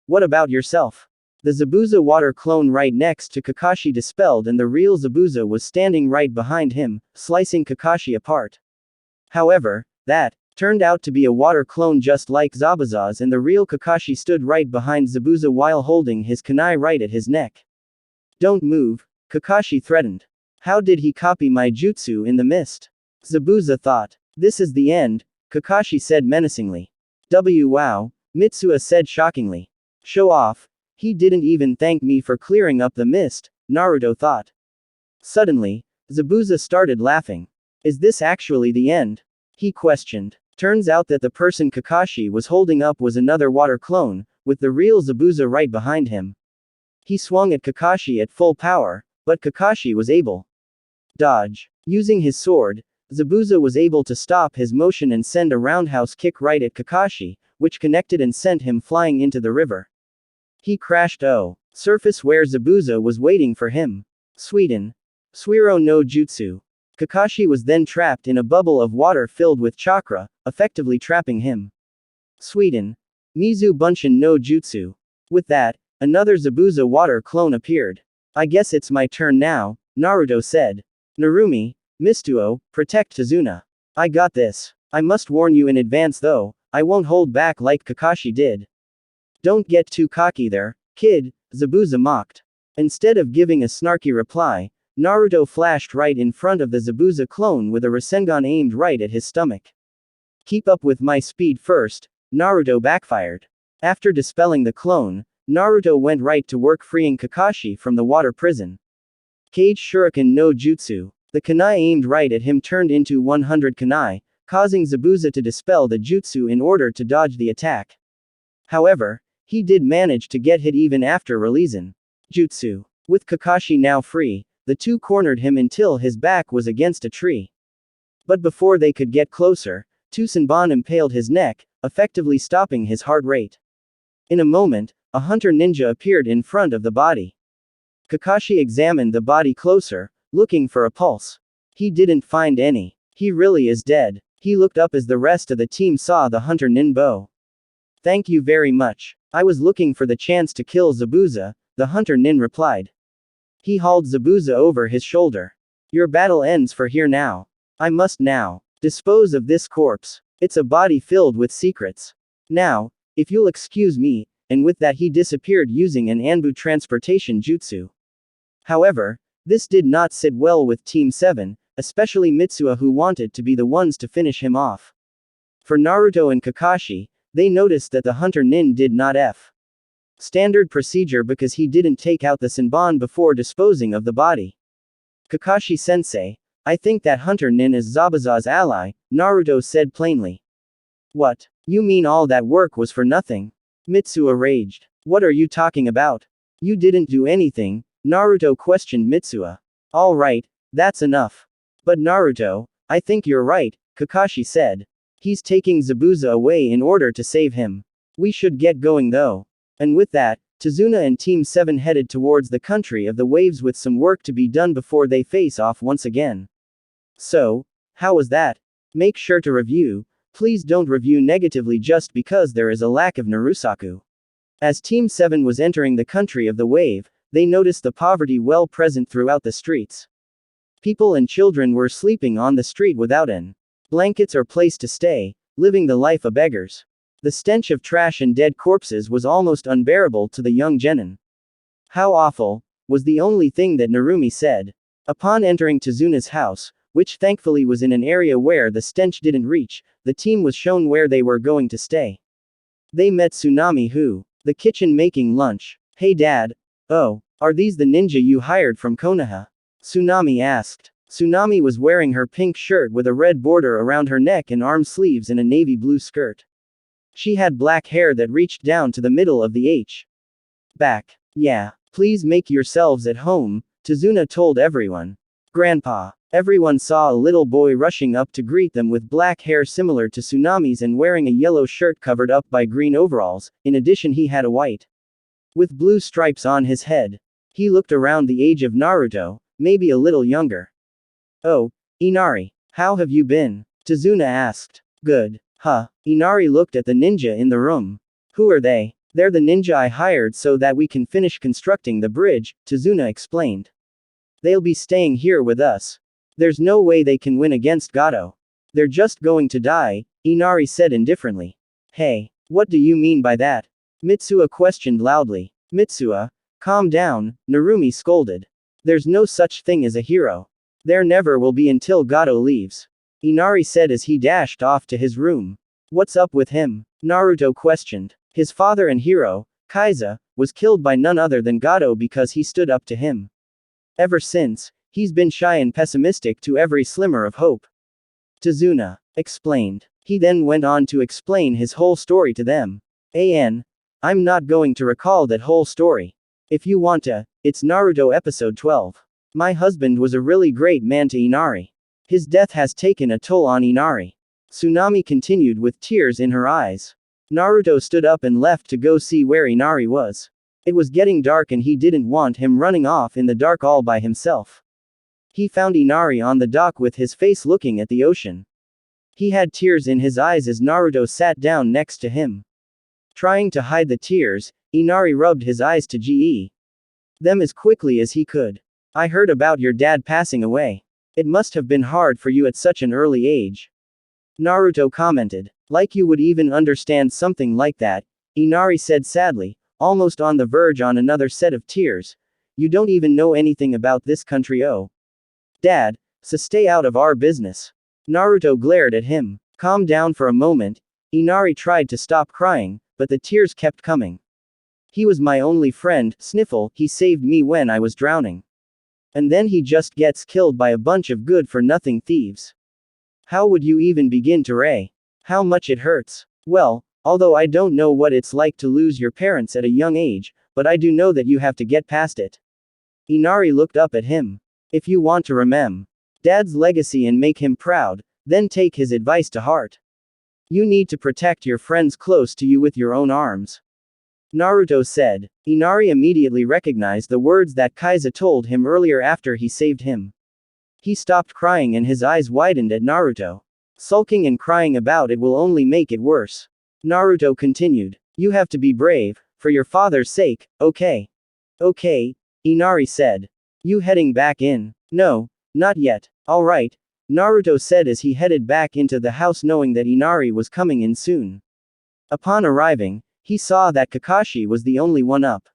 What about yourself? The Zabuza water clone right next to Kakashi dispelled and the real Zabuza was standing right behind him, slicing Kakashi apart. However, that turned out to be a water clone just like Zabuza's and the real Kakashi stood right behind Zabuza while holding his kunai right at his neck. Don't move, Kakashi threatened. How did he copy my jutsu in the mist? Zabuza thought. This is the end, Kakashi said menacingly. Wow, Mitsuha said shockingly. Show off. He didn't even thank me for clearing up the mist, Naruto thought. Suddenly, Zabuza started laughing. Is this actually the end? He questioned. Turns out that the person Kakashi was holding up was another water clone, with the real Zabuza right behind him. He swung at Kakashi at full power, but Kakashi was able dodge. Using his sword, Zabuza was able to stop his motion and send a roundhouse kick right at Kakashi, which connected and sent him flying into the river. He crashed surface where Zabuza was waiting for him. Sweden. Suiro no Jutsu. Kakashi was then trapped in a bubble of water filled with chakra, effectively trapping him. Sweden. Mizu Bunshin no Jutsu. With that, another Zabuza water clone appeared. I guess it's my turn now, Naruto said. Narumi, Mistuo, protect Tazuna. I got this. I must warn you in advance though, I won't hold back like Kakashi did. Don't get too cocky there, kid, Zabuza mocked. Instead of giving a snarky reply, Naruto flashed right in front of the Zabuza clone with a Rasengan aimed right at his stomach. Keep up with my speed first, Naruto backfired. After dispelling the clone, Naruto went right to work freeing Kakashi from the water prison. Cage Shuriken no Jutsu. The kunai aimed right at him turned into 100 kunai, causing Zabuza to dispel the jutsu in order to dodge the attack. However, he did manage to get hit even after releasing jutsu. With Kakashi now free, the two cornered him until his back was against a tree. But before they could get closer, Tsusenban impaled his neck, effectively stopping his heart rate. In a moment, a hunter ninja appeared in front of the body. Kakashi examined the body closer, looking for a pulse. He didn't find any. He really is dead. He looked up as the rest of the team saw the hunter ninbo. Thank you very much. I was looking for the chance to kill Zabuza, the hunter nin replied. He hauled Zabuza over his shoulder. Your battle ends for here now. I must now dispose of this corpse. It's a body filled with secrets. Now, if you'll excuse me, and with that he disappeared using an Anbu transportation jutsu. However, this did not sit well with Team 7, especially Mitsuha who wanted to be the ones to finish him off. For Naruto and Kakashi, they noticed that the hunter nin did not standard procedure because he didn't take out the Senbon before disposing of the body. Kakashi-sensei, I think that hunter nin is Zabuza's ally, Naruto said plainly. What? You mean all that work was for nothing? Mitsuha raged. What are you talking about? You didn't do anything, Naruto questioned Mitsuha. Alright, that's enough. But Naruto, I think you're right, Kakashi said. He's taking Zabuza away in order to save him. We should get going though. And with that, Tazuna and Team 7 headed towards the country of the waves with some work to be done before they face off once again. So, how was that? Make sure to review. Please don't review negatively just because there is a lack of Narusaku. As Team 7 was entering the country of the wave, they noticed the poverty well present throughout the streets. People and children were sleeping on the street without blankets or place to stay, living the life of beggars. The stench of trash and dead corpses was almost unbearable to the young genin. How awful, was the only thing that Narumi said. Upon entering Tazuna's house, which thankfully was in an area where the stench didn't reach, the team was shown where they were going to stay. They met Tsunami the kitchen making lunch. Hey dad. Oh, are these the ninja you hired from Konoha? Tsunami asked. Tsunami was wearing her pink shirt with a red border around her neck and arm sleeves and a navy blue skirt. She had black hair that reached down to the middle of the back. Yeah, please make yourselves at home, Tazuna told everyone. Grandpa. Everyone saw a little boy rushing up to greet them with black hair similar to Tsunami's and wearing a yellow shirt covered up by green overalls. In addition he had a white with blue stripes on his head. He looked around the age of Naruto, maybe a little younger. Oh, Inari, how have you been? Tazuna asked. Good. Huh. Inari looked at the ninja in the room. Who are they? They're the ninja I hired so that we can finish constructing the bridge, Tazuna explained. They'll be staying here with us. There's no way they can win against Gato. They're just going to die, Inari said indifferently. Hey, what do you mean by that? Mitsuha questioned loudly. Mitsuha, calm down, Narumi scolded. There's no such thing as a hero. There never will be until Gato leaves. Inari said as he dashed off to his room. What's up with him? Naruto questioned. His father and hero, Kaiza, was killed by none other than Gato because he stood up to him. Ever since, he's been shy and pessimistic to every slimmer of hope. Tazuna explained. He then went on to explain his whole story to them. I'm not going to recall that whole story. If you want to, it's Naruto episode 12. My husband was a really great man to Inari. His death has taken a toll on Inari. Tsunami continued with tears in her eyes. Naruto stood up and left to go see where Inari was. It was getting dark and he didn't want him running off in the dark all by himself. He found Inari on the dock with his face looking at the ocean. He had tears in his eyes as Naruto sat down next to him. Trying to hide the tears, Inari rubbed his eyes to them as quickly as he could. I heard about your dad passing away. It must have been hard for you at such an early age. Naruto commented. Like you would even understand something like that, Inari said sadly, almost on the verge on another set of tears. you don't even know anything about this country. Oh. Dad, so stay out of our business. Naruto glared at him. Calm down for a moment. Inari tried to stop crying, but the tears kept coming. He was my only friend, sniffle, he saved me when I was drowning. And then he just gets killed by a bunch of good-for-nothing thieves. How would you even begin to ray? How much it hurts. Well, although I don't know what it's like to lose your parents at a young age, but I do know that you have to get past it. Inari looked up at him. If you want to remember Dad's legacy and make him proud, then take his advice to heart. You need to protect your friends close to you with your own arms. Naruto said. Inari immediately recognized the words that Kaiza told him earlier after he saved him. He stopped crying and his eyes widened at Naruto. Sulking and crying about it will only make it worse. Naruto continued. You have to be brave, for your father's sake, okay? Okay, Inari said. You heading back in? No, not yet. Alright, Naruto said as he headed back into the house knowing that Inari was coming in soon. Upon arriving, he saw that Kakashi was the only one up.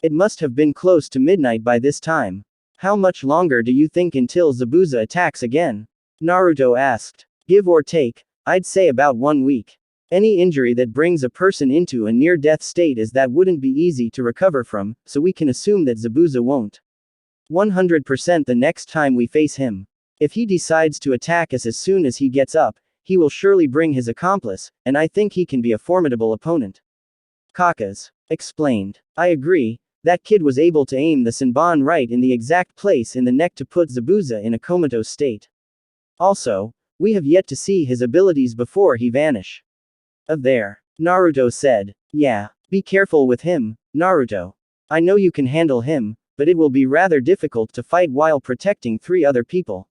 It must have been close to midnight by this time. How much longer do you think until Zabuza attacks again? Naruto asked. Give or take, I'd say about 1 week. Any injury that brings a person into a near-death state is that wouldn't be easy to recover from, so we can assume that Zabuza won't. 100% the next time we face him. If he decides to attack us as soon as he gets up, he will surely bring his accomplice, and I think he can be a formidable opponent. Kaka's explained. I agree, that kid was able to aim the Senbon right in the exact place in the neck to put Zabuza in a comatose state. Also, we have yet to see his abilities before he vanish. There, Naruto said. Yeah, be careful with him, Naruto. I know you can handle him, but it will be rather difficult to fight while protecting 3 other people.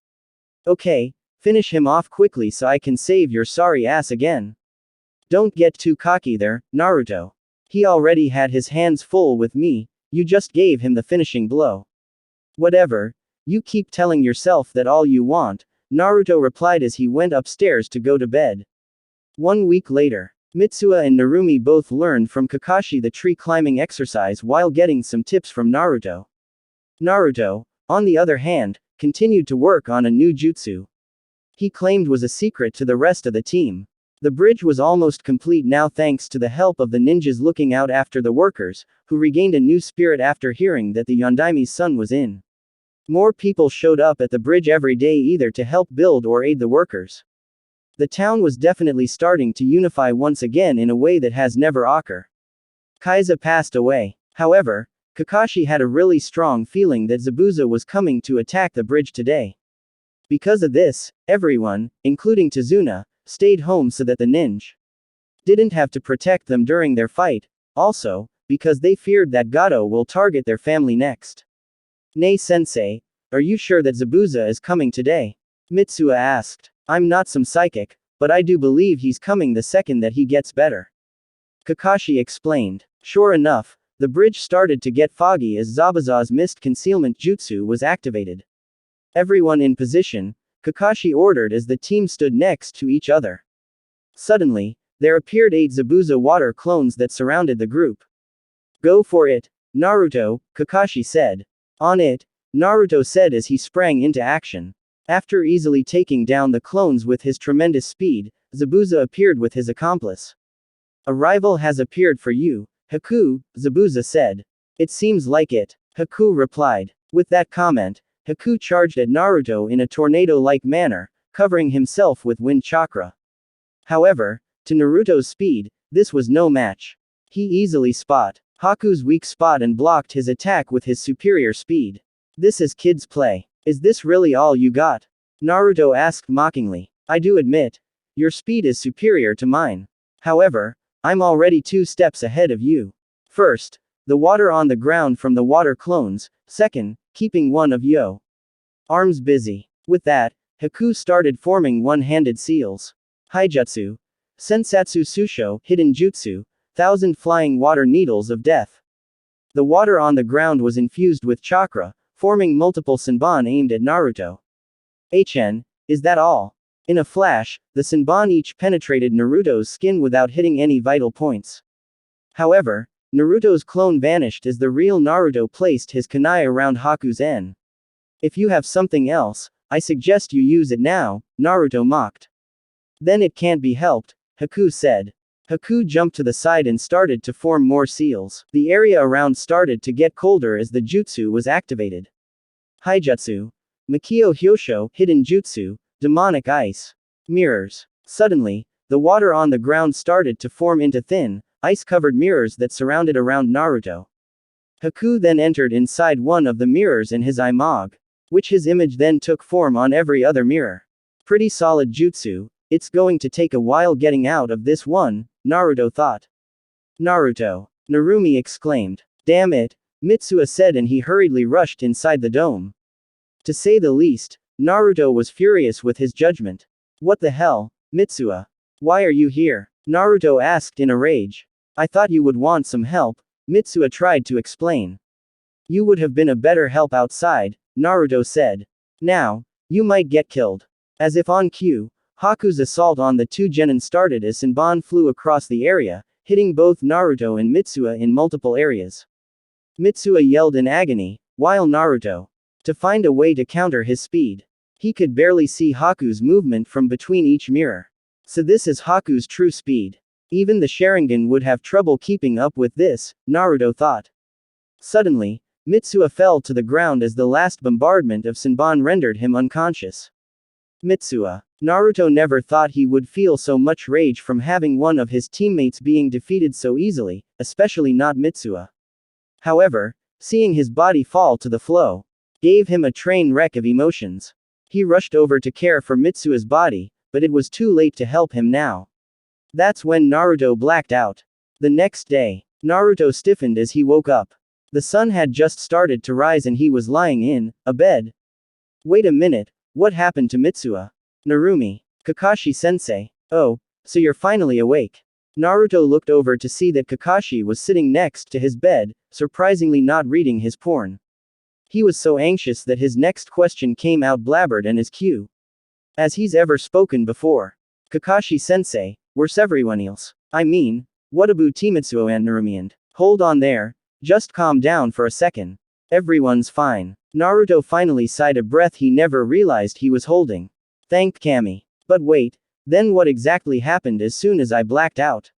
Okay, finish him off quickly so I can save your sorry ass again. Don't get too cocky there, Naruto. He already had his hands full with me, you just gave him the finishing blow. Whatever, you keep telling yourself that all you want, Naruto replied as he went upstairs to go to bed. 1 week later, Mitsuha and Narumi both learned from Kakashi the tree climbing exercise while getting some tips from Naruto. Naruto, on the other hand, continued to work on a new jutsu. He claimed was a secret to the rest of the team. The bridge was almost complete now thanks to the help of the ninjas looking out after the workers, who regained a new spirit after hearing that the Yondaimi's son was in. More people showed up at the bridge every day either to help build or aid the workers. The town was definitely starting to unify once again in a way that has never occurred. Kaiza passed away. However, Kakashi had a really strong feeling that Zabuza was coming to attack the bridge today. Because of this, everyone, including Tazuna, stayed home so that the ninja didn't have to protect them during their fight, also, because they feared that Gato will target their family next. Nei-sensei, are you sure that Zabuza is coming today? Mitsuha asked. I'm not some psychic, but I do believe he's coming the second that he gets better. Kakashi explained. Sure enough, the bridge started to get foggy as Zabuza's mist concealment jutsu was activated. Everyone in position, Kakashi ordered as the team stood next to each other. Suddenly, there appeared 8 Zabuza water clones that surrounded the group. Go for it, Naruto, Kakashi said. On it, Naruto said as he sprang into action. After easily taking down the clones with his tremendous speed, Zabuza appeared with his accomplice. A rival has appeared for you, Haku, Zabuza said. It seems like it, Haku replied. With that comment, Haku charged at Naruto in a tornado-like manner, covering himself with wind chakra. However, to Naruto's speed, this was no match. He easily spot Haku's weak spot and blocked his attack with his superior speed. This is kids' play. Is this really all you got? Naruto asked mockingly. I do admit, your speed is superior to mine. However, I'm already 2 steps ahead of you. First, the water on the ground from the water clones, second, keeping one of yo arms busy. With that, Haku started forming one-handed seals. Haijutsu, Sensatsu Susho, Hidden Jutsu, 1,000 flying water needles of death. The water on the ground was infused with chakra, forming multiple Senbon aimed at Naruto. Is that all? In a flash, the Senbon each penetrated Naruto's skin without hitting any vital points. However, Naruto's clone vanished as the real Naruto placed his kunai around Haku's en. If you have something else, I suggest you use it now, Naruto mocked. Then it can't be helped, Haku said. Haku jumped to the side and started to form more seals. The area around started to get colder as the jutsu was activated. Haijutsu. Makio Hyosho, hidden jutsu, demonic ice. Mirrors. Suddenly, the water on the ground started to form into thin, ice-covered mirrors that surrounded around Naruto. Haku then entered inside one of the mirrors in his imag, which his image then took form on every other mirror. Pretty solid jutsu, it's going to take a while getting out of this one, Naruto thought. Naruto. Narumi exclaimed. Damn it, Mitsuha said, and he hurriedly rushed inside the dome. To say the least, Naruto was furious with his judgment. What the hell, Mitsuha? Why are you here? Naruto asked in a rage. I thought you would want some help, Mitsuha tried to explain. You would have been a better help outside, Naruto said. Now, you might get killed. As if on cue, Haku's assault on the two genin started as Senbon flew across the area, hitting both Naruto and Mitsuha in multiple areas. Mitsuha yelled in agony, while Naruto, to find a way to counter his speed. He could barely see Haku's movement from between each mirror. So this is Haku's true speed. Even the Sharingan would have trouble keeping up with this, Naruto thought. Suddenly, Mitsuha fell to the ground as the last bombardment of Senbon rendered him unconscious. Mitsuha. Naruto never thought he would feel so much rage from having one of his teammates being defeated so easily, especially not Mitsuha. However, seeing his body fall to the floor gave him a train wreck of emotions. He rushed over to care for Mitsuha's body, but it was too late to help him now. That's when Naruto blacked out. The next day, Naruto stiffened as he woke up. The sun had just started to rise and he was lying in a bed. Wait a minute, what happened to Mitsuha? Narumi. Kakashi-sensei. Oh, so you're finally awake. Naruto looked over to see that Kakashi was sitting next to his bed, surprisingly not reading his porn. He was so anxious that his next question came out blabbered and as cue as he's ever spoken before. Kakashi-sensei, where's everyone else? I mean, what about Mitsuha and Narumi and? Hold on there, just calm down for a second. Everyone's fine. Naruto finally sighed a breath he never realized he was holding. Thanked Kami. But wait, then what exactly happened as soon as I blacked out?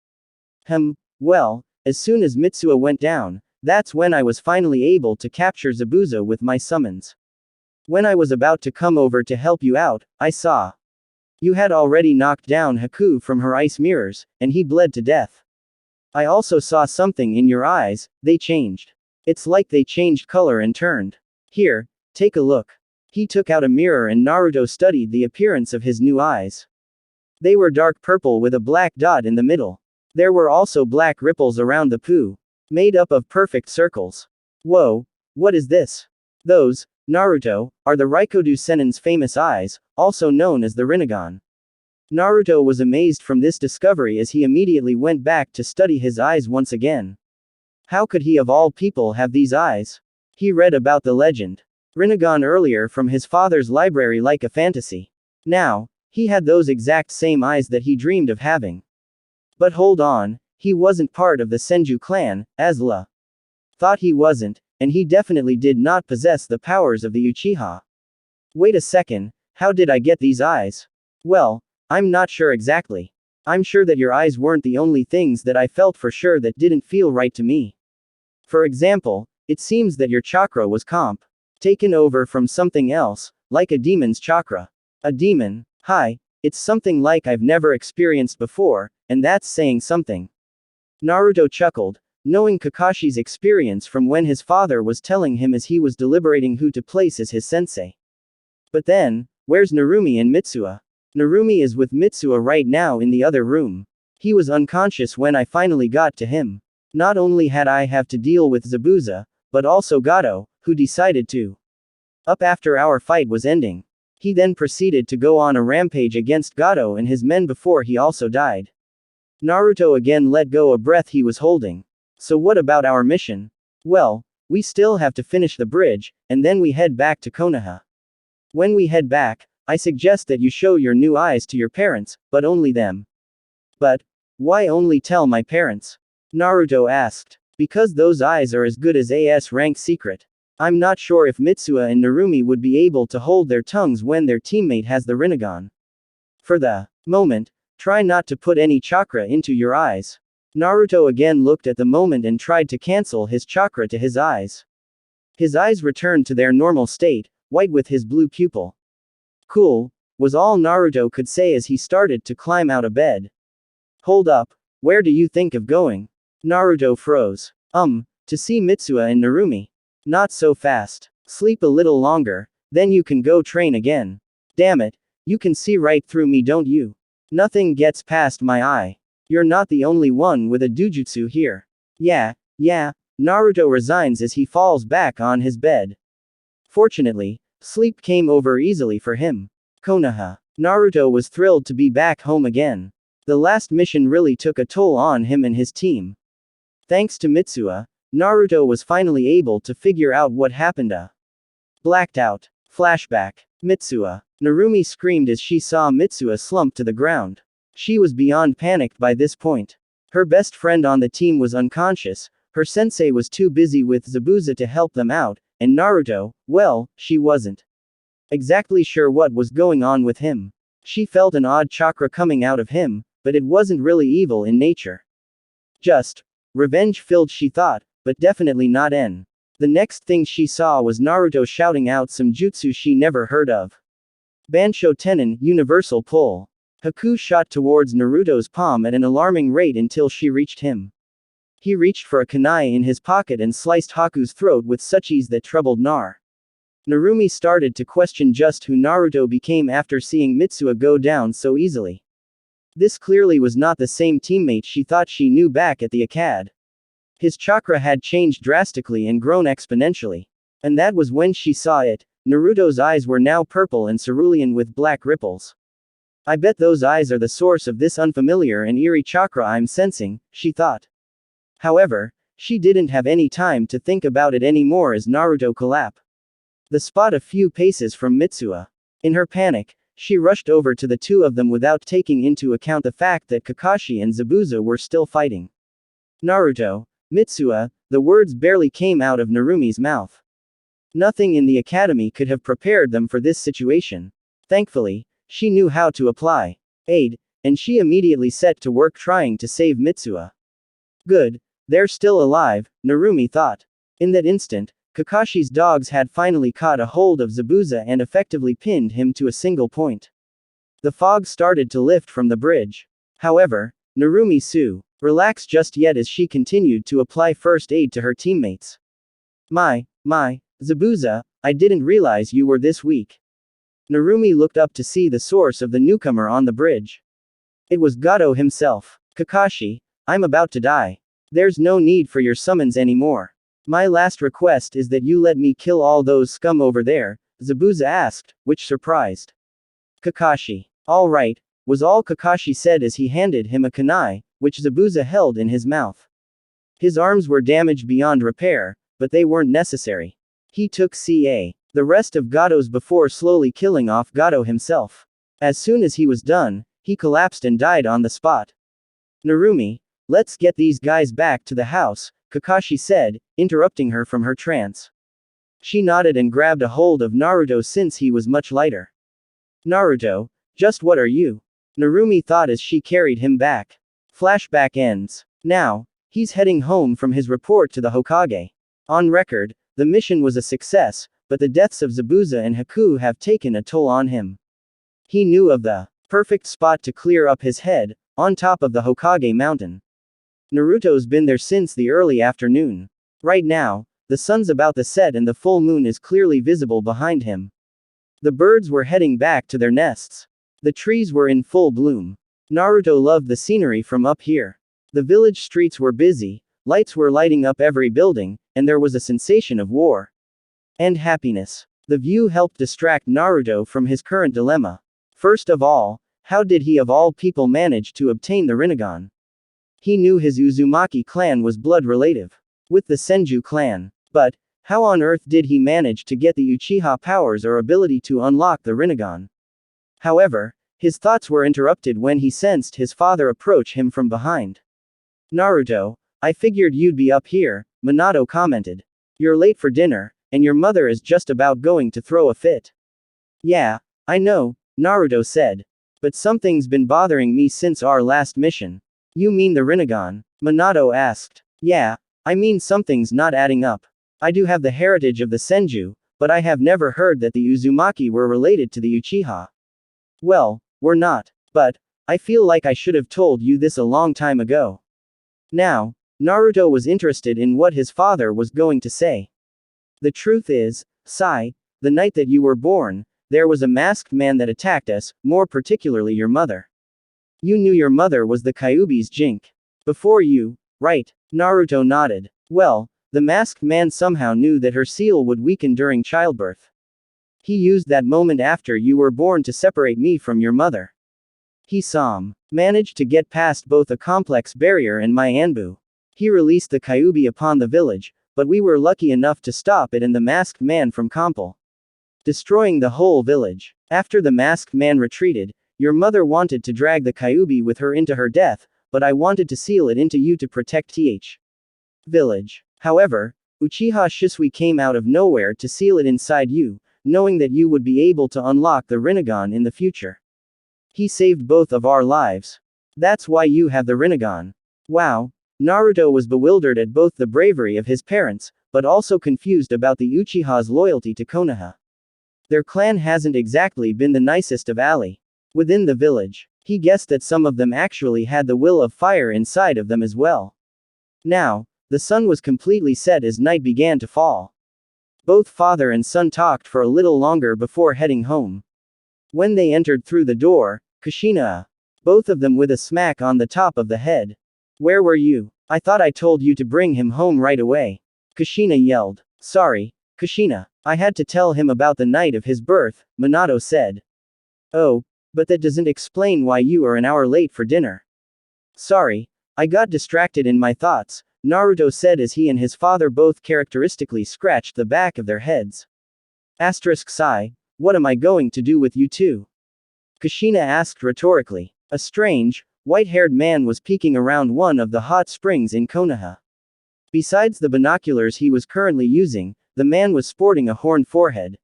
Well, as soon as Mitsuha went down, that's when I was finally able to capture Zabuza with my summons. When I was about to come over to help you out, I saw you had already knocked down Haku from her ice mirrors, and he bled to death. I also saw something in your eyes, they changed. It's like they changed color and turned. Here, take a look. He took out a mirror and Naruto studied the appearance of his new eyes. They were dark purple with a black dot in the middle. There were also black ripples around the poo, made up of perfect circles. Whoa, what is this? Those, Naruto, are the Rikodu Sennin's famous eyes, also known as the Rinnegan. Naruto was amazed from this discovery as he immediately went back to study his eyes once again. How could he of all people have these eyes? He read about the legend Rinnegan earlier from his father's library like a fantasy. Now, he had those exact same eyes that he dreamed of having. But hold on, he wasn't part of the Senju clan, as La thought he wasn't, and he definitely did not possess the powers of the Uchiha. Wait a second, how did I get these eyes? Well, I'm not sure exactly. I'm sure that your eyes weren't the only things that I felt for sure that didn't feel right to me. For example, it seems that your chakra was taken over from something else, like a demon's chakra. A demon? Hi, it's something like I've never experienced before, and that's saying something. Naruto chuckled, knowing Kakashi's experience from when his father was telling him as he was deliberating who to place as his sensei. But then, where's Narumi and Mitsuha? Narumi is with Mitsuha right now in the other room. He was unconscious when I finally got to him. Not only had I have to deal with Zabuza, but also Gato, who decided to up after our fight was ending. He then proceeded to go on a rampage against Gato and his men before he also died. Naruto again let go a breath he was holding. So what about our mission? Well, we still have to finish the bridge, and then we head back to Konoha. When we head back, I suggest that you show your new eyes to your parents, but only them. But why only tell my parents? Naruto asked. Because those eyes are as good as AS rank secret. I'm not sure if Mitsuha and Narumi would be able to hold their tongues when their teammate has the Rinnegan. For the moment, try not to put any chakra into your eyes. Naruto again looked at the moment and tried to cancel his chakra to his eyes. His eyes returned to their normal state, white with his blue pupil. Cool, was all Naruto could say as he started to climb out of bed. Hold up, where do you think of going? Naruto froze. To see Mitsuha and Narumi. Not so fast. Sleep a little longer, then you can go train again. Damn it, you can see right through me, don't you? Nothing gets past my eye. You're not the only one with a dujutsu here. Yeah. Naruto resigns as he falls back on his bed. Fortunately, sleep came over easily for him. Konoha. Naruto was thrilled to be back home again. The last mission really took a toll on him and his team. Thanks to Mitsuha, Naruto was finally able to figure out what happened. Blacked out. Flashback. Mitsuha. Narumi screamed as she saw Mitsuha slump to the ground. She was beyond panicked by this point. Her best friend on the team was unconscious, her sensei was too busy with Zabuza to help them out, and Naruto, well, she wasn't exactly sure what was going on with him. She felt an odd chakra coming out of him, but it wasn't really evil in nature. Just revenge-filled, she thought, but definitely not en. The next thing she saw was Naruto shouting out some jutsu she never heard of. Bansho Tenin, Universal Pull. Haku shot towards Naruto's palm at an alarming rate until she reached him. He reached for a kunai in his pocket and sliced Haku's throat with such ease that troubled Narumi started to question just who Naruto became after seeing Mitsuha go down so easily. This clearly was not the same teammate she thought she knew back at the Acad. His chakra had changed drastically and grown exponentially. And that was when she saw it. Naruto's eyes were now purple and cerulean with black ripples. I bet those eyes are the source of this unfamiliar and eerie chakra I'm sensing, she thought. However, she didn't have any time to think about it anymore as Naruto collapsed. The spot a few paces from Mitsuha. In her panic, she rushed over to the two of them without taking into account the fact that Kakashi and Zabuza were still fighting. Naruto, Mitsuha, the words barely came out of Narumi's mouth. Nothing in the academy could have prepared them for this situation. Thankfully, she knew how to apply aid, and she immediately set to work trying to save Mitsuha. Good, they're still alive, Narumi thought. In that instant, Kakashi's dogs had finally caught a hold of Zabuza and effectively pinned him to a single point. The fog started to lift from the bridge. However, Narumi relaxed just yet as she continued to apply first aid to her teammates. My, Zabuza, I didn't realize you were this weak. Narumi looked up to see the source of the newcomer on the bridge. It was Gato himself. Kakashi, I'm about to die. There's no need for your summons anymore. My last request is that you let me kill all those scum over there, Zabuza asked, which surprised Kakashi. All right, was all Kakashi said as he handed him a kunai, which Zabuza held in his mouth. His arms were damaged beyond repair, but they weren't necessary. He took the rest of Gato's before slowly killing off Gato himself. As soon as he was done, he collapsed and died on the spot. Narumi, let's get these guys back to the house, Kakashi said, interrupting her from her trance. She nodded and grabbed a hold of Naruto since he was much lighter. Naruto, just what are you? Narumi thought as she carried him back. Flashback ends. Now, he's heading home from his report to the Hokage. On record, the mission was a success, but the deaths of Zabuza and Haku have taken a toll on him. He knew of the perfect spot to clear up his head, on top of the Hokage mountain. Naruto's been there since the early afternoon. Right now, the sun's about to set and the full moon is clearly visible behind him. The birds were heading back to their nests. The trees were in full bloom. Naruto loved the scenery from up here. The village streets were busy, lights were lighting up every building, and there was a sensation of war and happiness. The view helped distract Naruto from his current dilemma. First of all, how did he of all people manage to obtain the Rinnegan? He knew his Uzumaki clan was blood relative with the Senju clan. But, how on earth did he manage to get the Uchiha powers or ability to unlock the Rinnegan? However, his thoughts were interrupted when he sensed his father approach him from behind. Naruto, I figured you'd be up here, Minato commented. You're late for dinner, and your mother is just about going to throw a fit. Yeah, I know, Naruto said. But something's been bothering me since our last mission. You mean the Rinnegan? Minato asked. Yeah, I mean something's not adding up. I do have the heritage of the Senju, but I have never heard that the Uzumaki were related to the Uchiha. Well, we're not. But, I feel like I should have told you this a long time ago. Now, Naruto was interested in what his father was going to say. The truth is, Sai, the night that you were born, there was a masked man that attacked us, more particularly your mother. You knew your mother was the Kyuubi's Jink. Before you, right? Naruto nodded. Well, the masked man somehow knew that her seal would weaken during childbirth. He used that moment after you were born to separate me from your mother. He managed to get past both a complex barrier and my Anbu. He released the Kyuubi upon the village, but we were lucky enough to stop it and the masked man from Compel, destroying the whole village. After the masked man retreated, your mother wanted to drag the Kyuubi with her into her death, but I wanted to seal it into you to protect th. village. However, Uchiha Shisui came out of nowhere to seal it inside you, knowing that you would be able to unlock the Rinnegan in the future. He saved both of our lives. That's why you have the Rinnegan. Wow. Naruto was bewildered at both the bravery of his parents, but also confused about the Uchiha's loyalty to Konoha. Their clan hasn't exactly been the nicest of ally. Within the village, he guessed that some of them actually had the will of fire inside of them as well. Now, the sun was completely set as night began to fall. Both father and son talked for a little longer before heading home. When they entered through the door, Kushina, both of them with a smack on the top of the head. Where were you? I thought I told you to bring him home right away. Kushina yelled. Sorry, Kushina. I had to tell him about the night of his birth, Minato said. Oh, but that doesn't explain why you are an hour late for dinner. Sorry, I got distracted in my thoughts, Naruto said as he and his father both characteristically scratched the back of their heads. Sai, what am I going to do with you two? Kushina asked rhetorically. A strange, white-haired man was peeking around one of the hot springs in Konoha. Besides the binoculars he was currently using, the man was sporting a horned forehead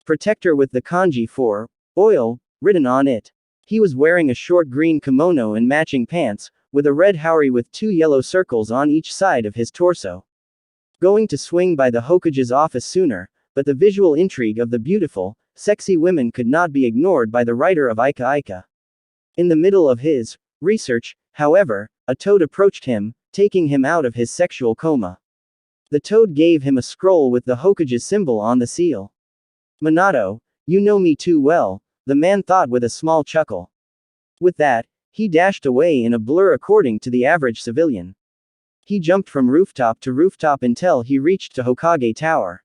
protector with the kanji for oil written on it. He was wearing a short green kimono and matching pants, with a red haori with 2 yellow circles on each side of his torso. Going to swing by the Hokage's office sooner, but the visual intrigue of the beautiful, sexy women could not be ignored by the writer of Ika Ika. In the middle of his research, however, a toad approached him, taking him out of his sexual coma. The toad gave him a scroll with the Hokage's symbol on the seal. Minato, you know me too well, the man thought with a small chuckle. With that, he dashed away in a blur according to the average civilian. He jumped from rooftop to rooftop until he reached to Hokage Tower.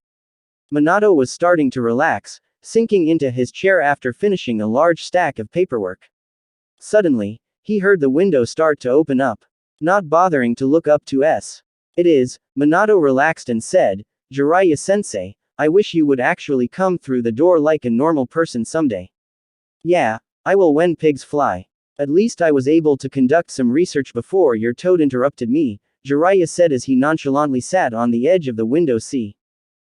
Minato was starting to relax, sinking into his chair after finishing a large stack of paperwork. Suddenly, he heard the window start to open up. Not bothering to look up to it is, Minato relaxed and said, Jiraiya-sensei, I wish you would actually come through the door like a normal person someday. Yeah, I will when pigs fly. At least I was able to conduct some research before your toad interrupted me, Jiraiya said as he nonchalantly sat on the edge of the window seat,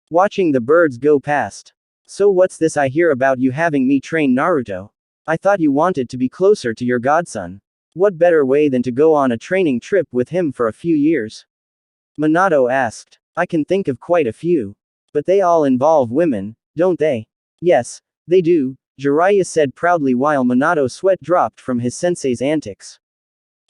watching the birds go past. So what's this I hear about you having me train Naruto? I thought you wanted to be closer to your godson. What better way than to go on a training trip with him for a few years? Minato asked. I can think of quite a few. But they all involve women, don't they? Yes, they do, Jiraiya said proudly while Minato's sweat dropped from his sensei's antics.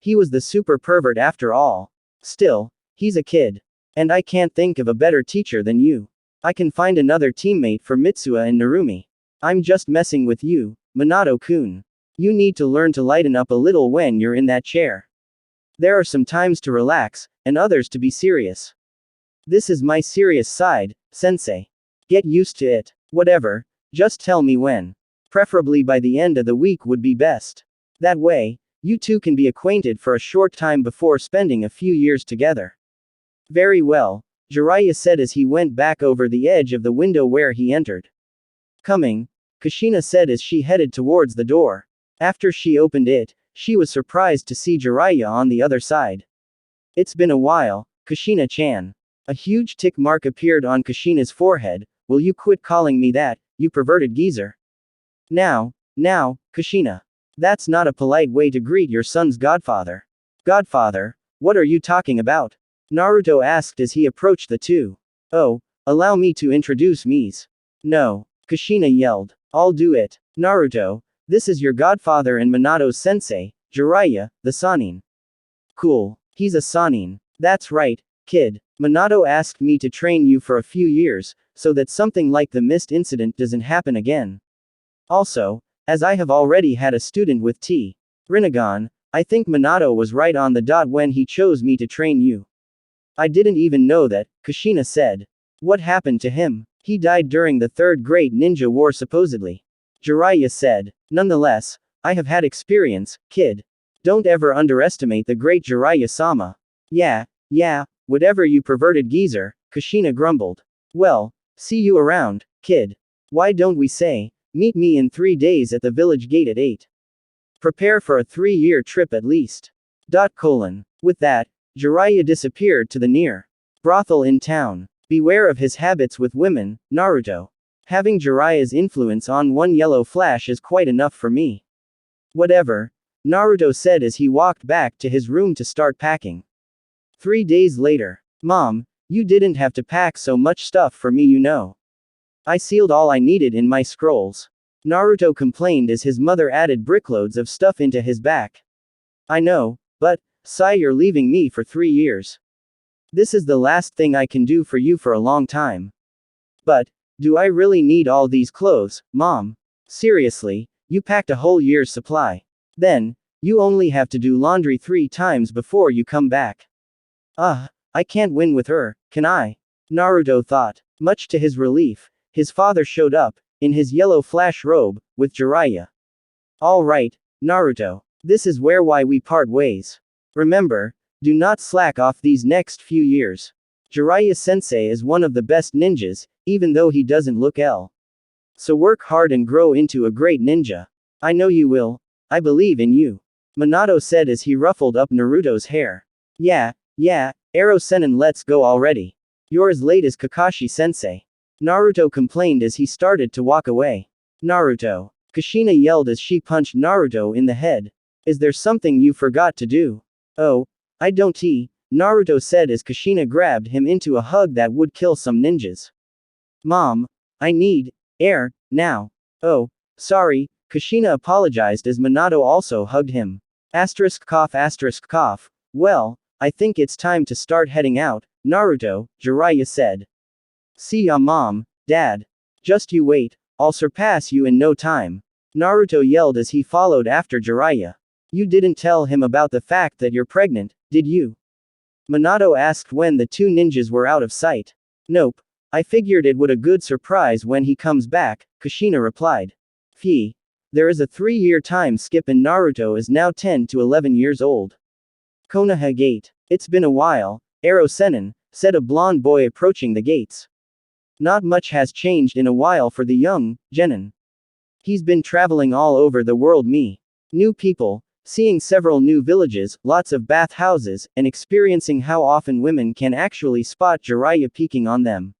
He was the super pervert after all. Still, he's a kid. And I can't think of a better teacher than you. I can find another teammate for Mitsuha and Narumi. I'm just messing with you, Minato-kun. You need to learn to lighten up a little when you're in that chair. There are some times to relax, and others to be serious. This is my serious side, sensei. Get used to it. Whatever, just tell me when. Preferably by the end of the week would be best. That way, you two can be acquainted for a short time before spending a few years together. Very well, Jiraiya said as he went back over the edge of the window where he entered. Coming, Kushina said as she headed towards the door. After she opened it, she was surprised to see Jiraiya on the other side. It's been a while, Kushina-chan. A huge tick mark appeared on Kushina's forehead. Will you quit calling me that, you perverted geezer? Now, Kushina. That's not a polite way to greet your son's godfather. Godfather? What are you talking about? Naruto asked as he approached the two. Oh, allow me to introduce Mies. No, Kushina yelled. I'll do it. Naruto, this is your godfather and Minato's sensei, Jiraiya, the Sannin. Cool. He's a Sannin. That's right, kid. Minato asked me to train you for a few years, so that something like the mist incident doesn't happen again. Also, as I have already had a student with Rinnegan, I think Minato was right on the dot when he chose me to train you. I didn't even know that, Kushina said. What happened to him? He died during the Third Great Ninja War supposedly. Jiraiya said. Nonetheless, I have had experience, kid. Don't ever underestimate the great Jiraiya-sama. Yeah, whatever you perverted geezer, Kushina grumbled. Well, see you around, kid. Why don't we say, meet me in 3 days at the village gate at 8. Prepare for a 3-year trip at least. With that, Jiraiya disappeared to the near brothel in town. Beware of his habits with women, Naruto. Having Jiraiya's influence on one yellow flash is quite enough for me. Whatever, Naruto said as he walked back to his room to start packing. 3 days later. Mom, you didn't have to pack so much stuff for me, you know. I sealed all I needed in my scrolls. Naruto complained as his mother added brickloads of stuff into his back. I know, but, Sai, you're leaving me for 3 years. This is the last thing I can do for you for a long time. But, do I really need all these clothes, Mom? Seriously, you packed a whole year's supply. Then, you only have to do laundry 3 times before you come back. I can't win with her, can I? Naruto thought. Much to his relief, his father showed up, in his yellow flash robe, with Jiraiya. Alright, Naruto. This is why we part ways. Remember, do not slack off these next few years. Jiraiya-sensei is one of the best ninjas, even though he doesn't look ill. So work hard and grow into a great ninja. I know you will. I believe in you. Minato said as he ruffled up Naruto's hair. Yeah, Ero Sennin, let's go already. You're as late as Kakashi-sensei. Naruto complained as he started to walk away. Naruto. Kushina yelled as she punched Naruto in the head. Is there something you forgot to do? Oh, I don't. Naruto said as Kushina grabbed him into a hug that would kill some ninjas. Mom, I need air now. Oh, sorry, Kushina apologized as Minato also hugged him. Cough. Well, I think it's time to start heading out, Naruto, Jiraiya said. See ya, Mom, Dad. Just you wait, I'll surpass you in no time. Naruto yelled as he followed after Jiraiya. You didn't tell him about the fact that you're pregnant, did you? Minato asked when the 2 ninjas were out of sight. Nope. I figured it would a good surprise when he comes back, Kushina replied. Phew. There is a 3-year time skip and Naruto is now 10 to 11 years old. Konoha Gate. It's been a while, Ero Sennin, said a blonde boy approaching the gates. Not much has changed in a while for the young genin. He's been traveling all over the world, new people, seeing several new villages, lots of bathhouses, and experiencing how often women can actually spot Jiraiya peeking on them.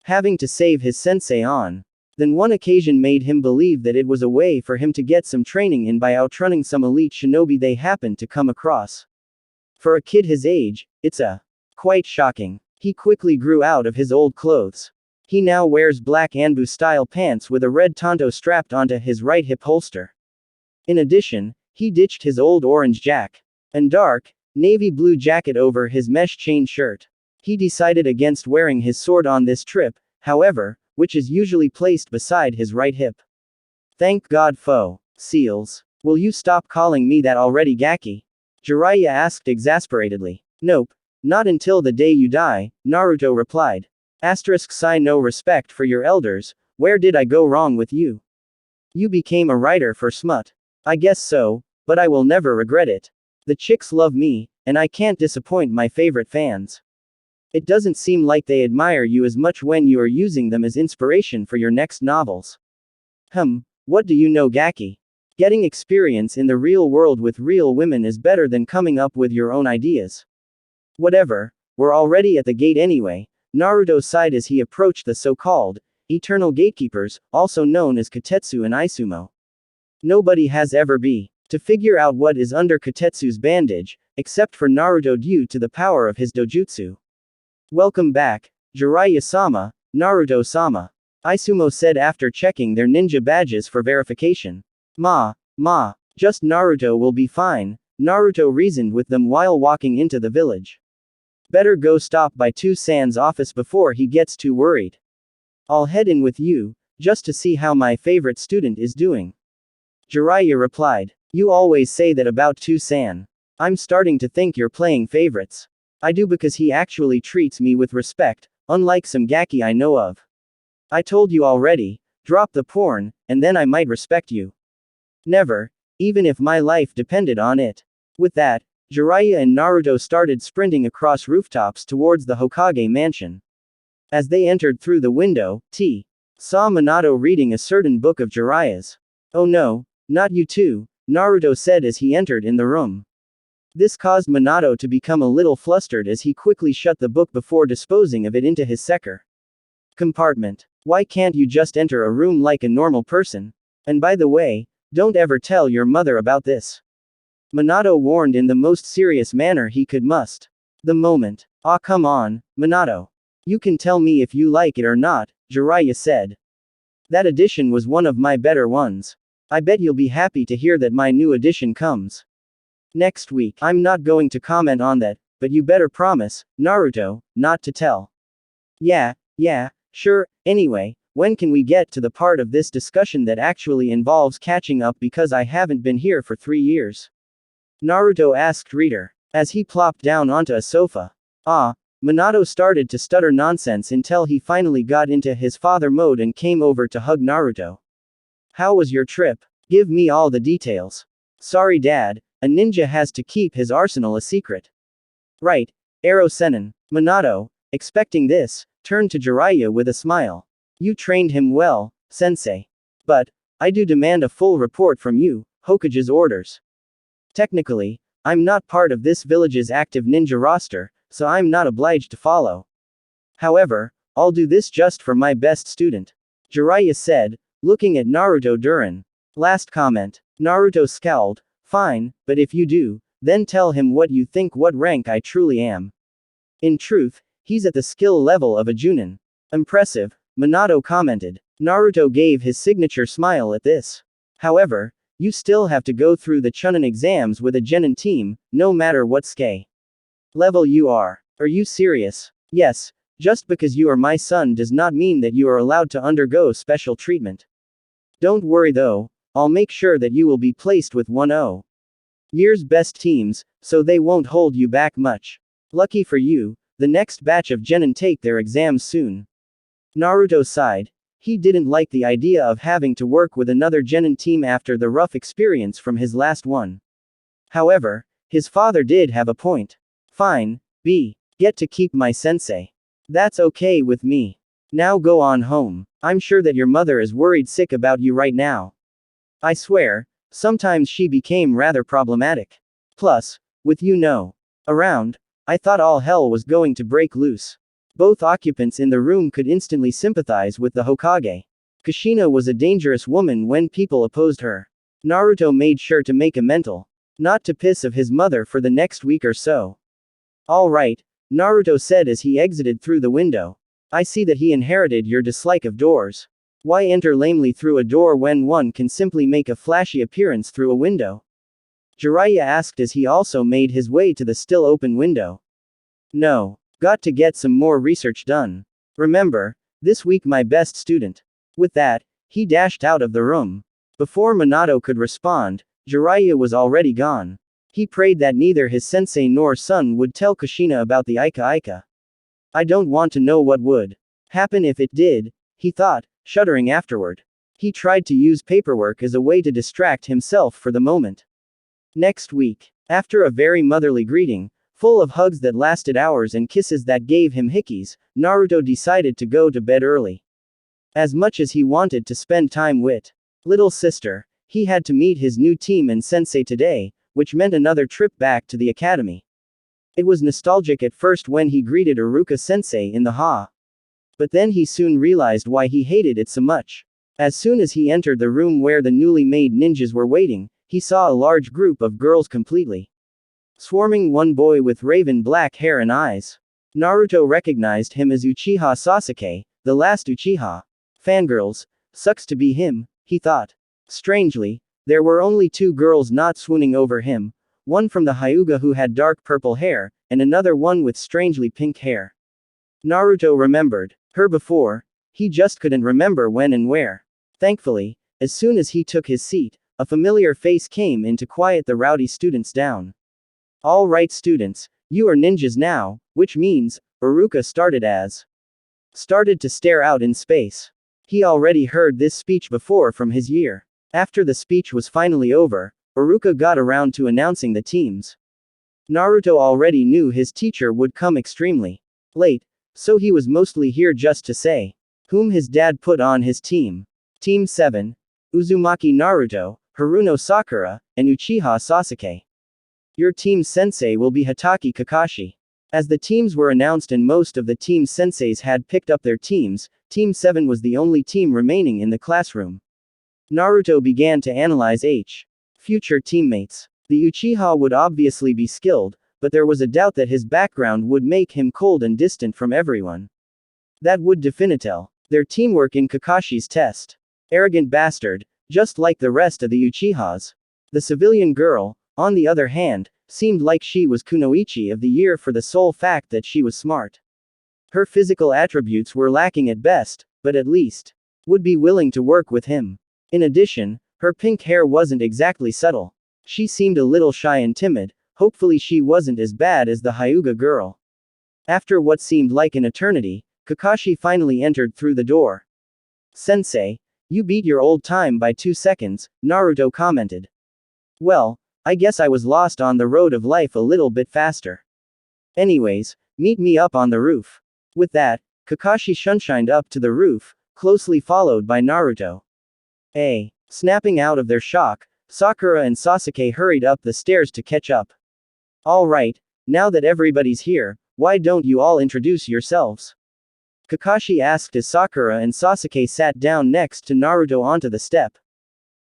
Having to save his sensei on. Then one occasion made him believe that it was a way for him to get some training in by outrunning some elite shinobi they happened to come across. For a kid his age, it's quite shocking. He quickly grew out of his old clothes. He now wears black Anbu-style pants with a red tanto strapped onto his right hip holster. In addition, he ditched his old orange jack and dark, navy blue jacket over his mesh chain shirt. He decided against wearing his sword on this trip, however, which is usually placed beside his right hip. Thank God seals. Will you stop calling me that already, Gaki? Jiraiya asked exasperatedly. Nope. Not until the day you die, Naruto replied. Sigh, no respect for your elders, where did I go wrong with you? You became a writer for smut. I guess so, but I will never regret it. The chicks love me, and I can't disappoint my favorite fans. It doesn't seem like they admire you as much when you are using them as inspiration for your next novels. What do you know, Gaki? Getting experience in the real world with real women is better than coming up with your own ideas. Whatever, we're already at the gate anyway, Naruto sighed as he approached the so-called eternal gatekeepers, also known as Katetsu and Isumo. Nobody has ever been to figure out what is under Katetsu's bandage, except for Naruto due to the power of his dojutsu. Welcome back, Jiraiya-sama, Naruto-sama. Isumo said after checking their ninja badges for verification. Just Naruto will be fine, Naruto reasoned with them while walking into the village. Better go stop by Two-san's office before he gets too worried. I'll head in with you, just to see how my favorite student is doing. Jiraiya replied. You always say that about Two-san. I'm starting to think you're playing favorites. I do because he actually treats me with respect, unlike some gaki I know of. I told you already, drop the porn, and then I might respect you. Never, even if my life depended on it. With that, Jiraiya and Naruto started sprinting across rooftops towards the Hokage mansion. As they entered through the window, T saw Minato reading a certain book of Jiraiya's. Oh no, not you too, Naruto said as he entered in the room. This caused Minato to become a little flustered as he quickly shut the book before disposing of it into his sector compartment. Why can't you just enter a room like a normal person? And by the way, don't ever tell your mother about this. Minato warned in the most serious manner he could must. The moment. Ah, come on, Minato. You can tell me if you like it or not, Jiraiya said. That edition was one of my better ones. I bet you'll be happy to hear that my new edition comes next week. I'm not going to comment on that, but you better promise, Naruto, not to tell. Yeah, sure. Anyway, when can we get to the part of this discussion that actually involves catching up because I haven't been here for 3 years? Naruto asked Reader, as he plopped down onto a sofa. Minato started to stutter nonsense until he finally got into his father mode and came over to hug Naruto. How was your trip? Give me all the details. Sorry dad, a ninja has to keep his arsenal a secret. Right, Ero Sennin. Minato, expecting this, turned to Jiraiya with a smile. You trained him well, sensei. But, I do demand a full report from you, Hokage's orders. Technically, I'm not part of this village's active ninja roster, so I'm not obliged to follow. However, I'll do this just for my best student. Jiraiya said, looking at Naruto Durin. Last comment. Naruto scowled. Fine, but if you do, then tell him what you think what rank I truly am. In truth, he's at the skill level of a Junin. Impressive, Minato commented. Naruto gave his signature smile at this. However, you still have to go through the Chunin exams with a Genin team, no matter what SK level you are. Are you serious? Yes, just because you are my son does not mean that you are allowed to undergo special treatment. Don't worry though, I'll make sure that you will be placed with 1-0 year's best teams, so they won't hold you back much. Lucky for you, the next batch of Genin take their exams soon. Naruto sighed. He didn't like the idea of having to work with another Genin team after the rough experience from his last one. However, his father did have a point. Fine, get to keep my sensei. That's okay with me. Now go on home. I'm sure that your mother is worried sick about you right now. I swear, sometimes she became rather problematic. Plus, with around, I thought all hell was going to break loose. Both occupants in the room could instantly sympathize with the Hokage. Kushina was a dangerous woman when people opposed her. Naruto made sure to make a mental not to piss of his mother for the next week or so. Alright, Naruto said as he exited through the window. I see that he inherited your dislike of doors. Why enter lamely through a door when one can simply make a flashy appearance through a window? Jiraiya asked as he also made his way to the still open window. No. Got to get some more research done. Remember, this week my best student. With that, he dashed out of the room. Before Minato could respond, Jiraiya was already gone. He prayed that neither his sensei nor son would tell Kushina about the Ika. I don't want to know what would happen if it did, he thought, shuddering afterward. He tried to use paperwork as a way to distract himself for the moment. Next week, after a very motherly greeting, full of hugs that lasted hours and kisses that gave him hickeys, Naruto decided to go to bed early. As much as he wanted to spend time with little sister, he had to meet his new team and sensei today, which meant another trip back to the academy. It was nostalgic at first when he greeted Iruka-sensei in the hall. But then he soon realized why he hated it so much. As soon as he entered the room where the newly made ninjas were waiting, he saw a large group of girls completely swarming one boy with raven black hair and eyes. Naruto recognized him as Uchiha Sasuke, the last Uchiha. Fangirls, sucks to be him, he thought. Strangely, there were only two girls not swooning over him, one from the Hyuga who had dark purple hair, and another one with strangely pink hair. Naruto remembered her before, he just couldn't remember when and where. Thankfully, as soon as he took his seat, a familiar face came in to quiet the rowdy students down. All right students, you are ninjas now, which means, Iruka started to stare out in space. He already heard this speech before from his year. After the speech was finally over, Iruka got around to announcing the teams. Naruto already knew his teacher would come extremely late, so he was mostly here just to say whom his dad put on his team. Team 7, Uzumaki Naruto, Haruno Sakura, and Uchiha Sasuke. Your team's sensei will be Hatake Kakashi. As the teams were announced and most of the team's senseis had picked up their teams, Team 7 was the only team remaining in the classroom. Naruto began to analyze future teammates. The Uchiha would obviously be skilled, but there was a doubt that his background would make him cold and distant from everyone. That would definitel their teamwork in Kakashi's test. Arrogant bastard, just like the rest of the Uchihas. The civilian girl, on the other hand, seemed like she was Kunoichi of the year for the sole fact that she was smart. Her physical attributes were lacking at best, but at least would be willing to work with him. In addition, her pink hair wasn't exactly subtle. She seemed a little shy and timid, hopefully she wasn't as bad as the Hyuga girl. After what seemed like an eternity, Kakashi finally entered through the door. Sensei, you beat your old time by 2 seconds, Naruto commented. Well, I guess I was lost on the road of life a little bit faster. Anyways, meet me up on the roof. With that, Kakashi shunshined up to the roof, closely followed by Naruto. Snapping out of their shock, Sakura and Sasuke hurried up the stairs to catch up. Alright, now that everybody's here, why don't you all introduce yourselves? Kakashi asked as Sakura and Sasuke sat down next to Naruto onto the step.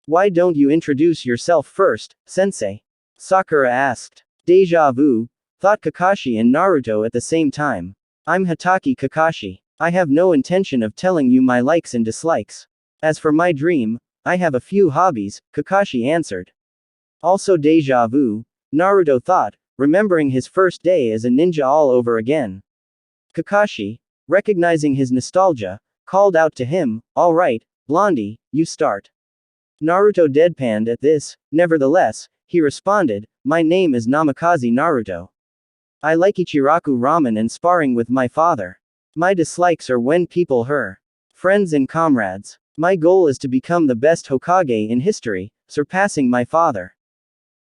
Why don't you introduce yourself first, sensei? Sakura asked. Deja vu, thought Kakashi and Naruto at the same time. I'm Hatake Kakashi. I have no intention of telling you my likes and dislikes. As for my dream, I have a few hobbies, Kakashi answered. Also deja vu, Naruto thought, remembering his first day as a ninja all over again. Kakashi, recognizing his nostalgia, called out to him, alright, Blondie, you start. Naruto deadpanned at this, nevertheless, he responded, my name is Namikaze Naruto. I like Ichiraku ramen and sparring with my father. My dislikes are when people hurt friends and comrades. My goal is to become the best Hokage in history, surpassing my father.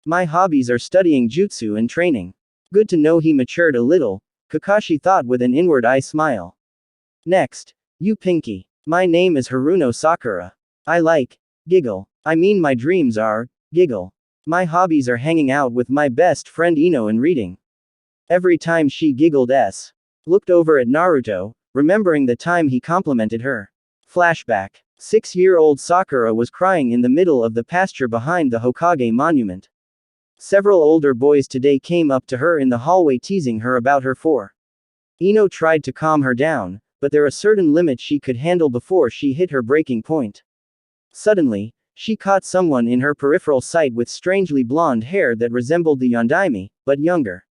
My hobbies are studying jutsu and training. Good to know he matured a little, Kakashi thought with an inward eye smile. Next, you Pinky. My name is Haruno Sakura. I like giggle. I mean my dreams are giggle. My hobbies are hanging out with my best friend Ino and reading. Every time she giggled looked over at Naruto, remembering the time he complimented her. Flashback. 6-year-old Sakura was crying in the middle of the pasture behind the Hokage monument. Several older boys today came up to her in the hallway teasing her about her for. Ino tried to calm her down, but there are certain limits she could handle before she hit her breaking point. Suddenly, she caught someone in her peripheral sight with strangely blonde hair that resembled the Yondaime, but younger.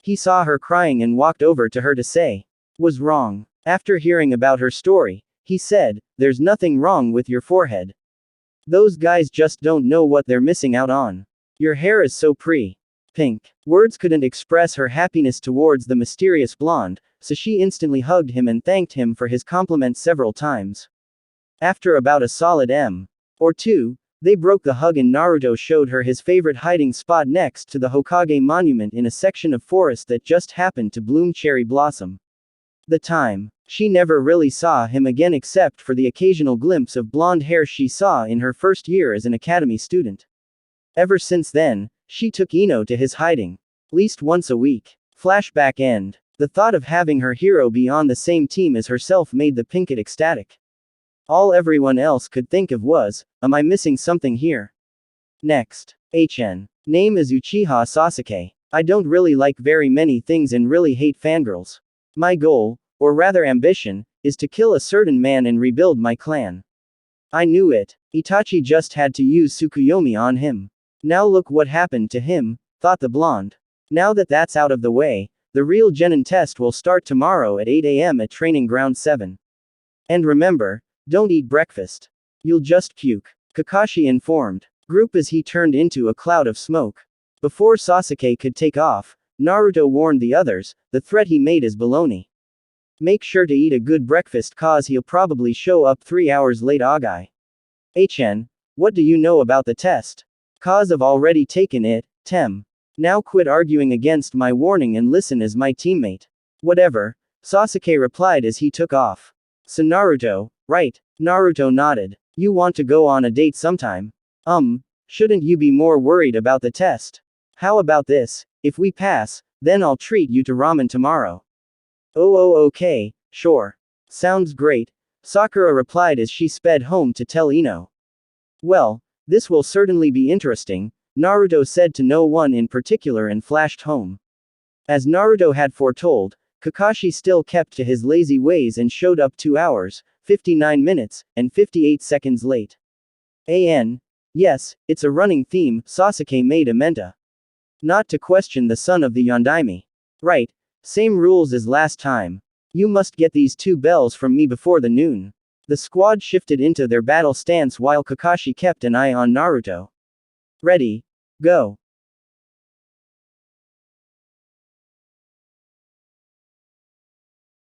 He saw her crying and walked over to her to say, "Was wrong?" After hearing about her story, he said, "There's nothing wrong with your forehead. Those guys just don't know what they're missing out on. Your hair is so pink." Words couldn't express her happiness towards the mysterious blonde, so she instantly hugged him and thanked him for his compliment several times. After about a solid or two, they broke the hug and Naruto showed her his favorite hiding spot next to the Hokage monument in a section of forest that just happened to bloom cherry blossom. The time. She never really saw him again except for the occasional glimpse of blonde hair she saw in her first year as an academy student. Ever since then, she took Ino to his hiding. Least once a week. Flashback end. The thought of having her hero be on the same team as herself made the Pinkett ecstatic. All everyone else could think of was, am I missing something here? Next. HN. Name is Uchiha Sasuke. I don't really like very many things and really hate fangirls. My goal, or rather ambition, is to kill a certain man and rebuild my clan. I knew it. Itachi just had to use Tsukuyomi on him. Now look what happened to him, thought the blonde. Now that that's out of the way, the real Genin test will start tomorrow at 8 a.m. at Training Ground 7. And remember, don't eat breakfast. You'll just puke. Kakashi informed group as he turned into a cloud of smoke. Before Sasuke could take off, Naruto warned the others, the threat he made is baloney. Make sure to eat a good breakfast cause he'll probably show up 3 hours late Agai. HN, what do you know about the test? Cause I've already taken it, Tem. Now quit arguing against my warning and listen as my teammate. Whatever, Sasuke replied as he took off. So Naruto, right? Naruto nodded. You want to go on a date sometime? Shouldn't you be more worried about the test? How about this, if we pass, then I'll treat you to ramen tomorrow. Oh okay, sure. Sounds great, Sakura replied as she sped home to tell Ino. Well, this will certainly be interesting, Naruto said to no one in particular and flashed home. As Naruto had foretold, Kakashi still kept to his lazy ways and showed up 2 hours, 59 minutes, and 58 seconds late. Yes, it's a running theme, Sasuke made a menta. Not to question the son of the Yondaime. Right, same rules as last time. You must get these 2 bells from me before the noon. The squad shifted into their battle stance while Kakashi kept an eye on Naruto. Ready. Go.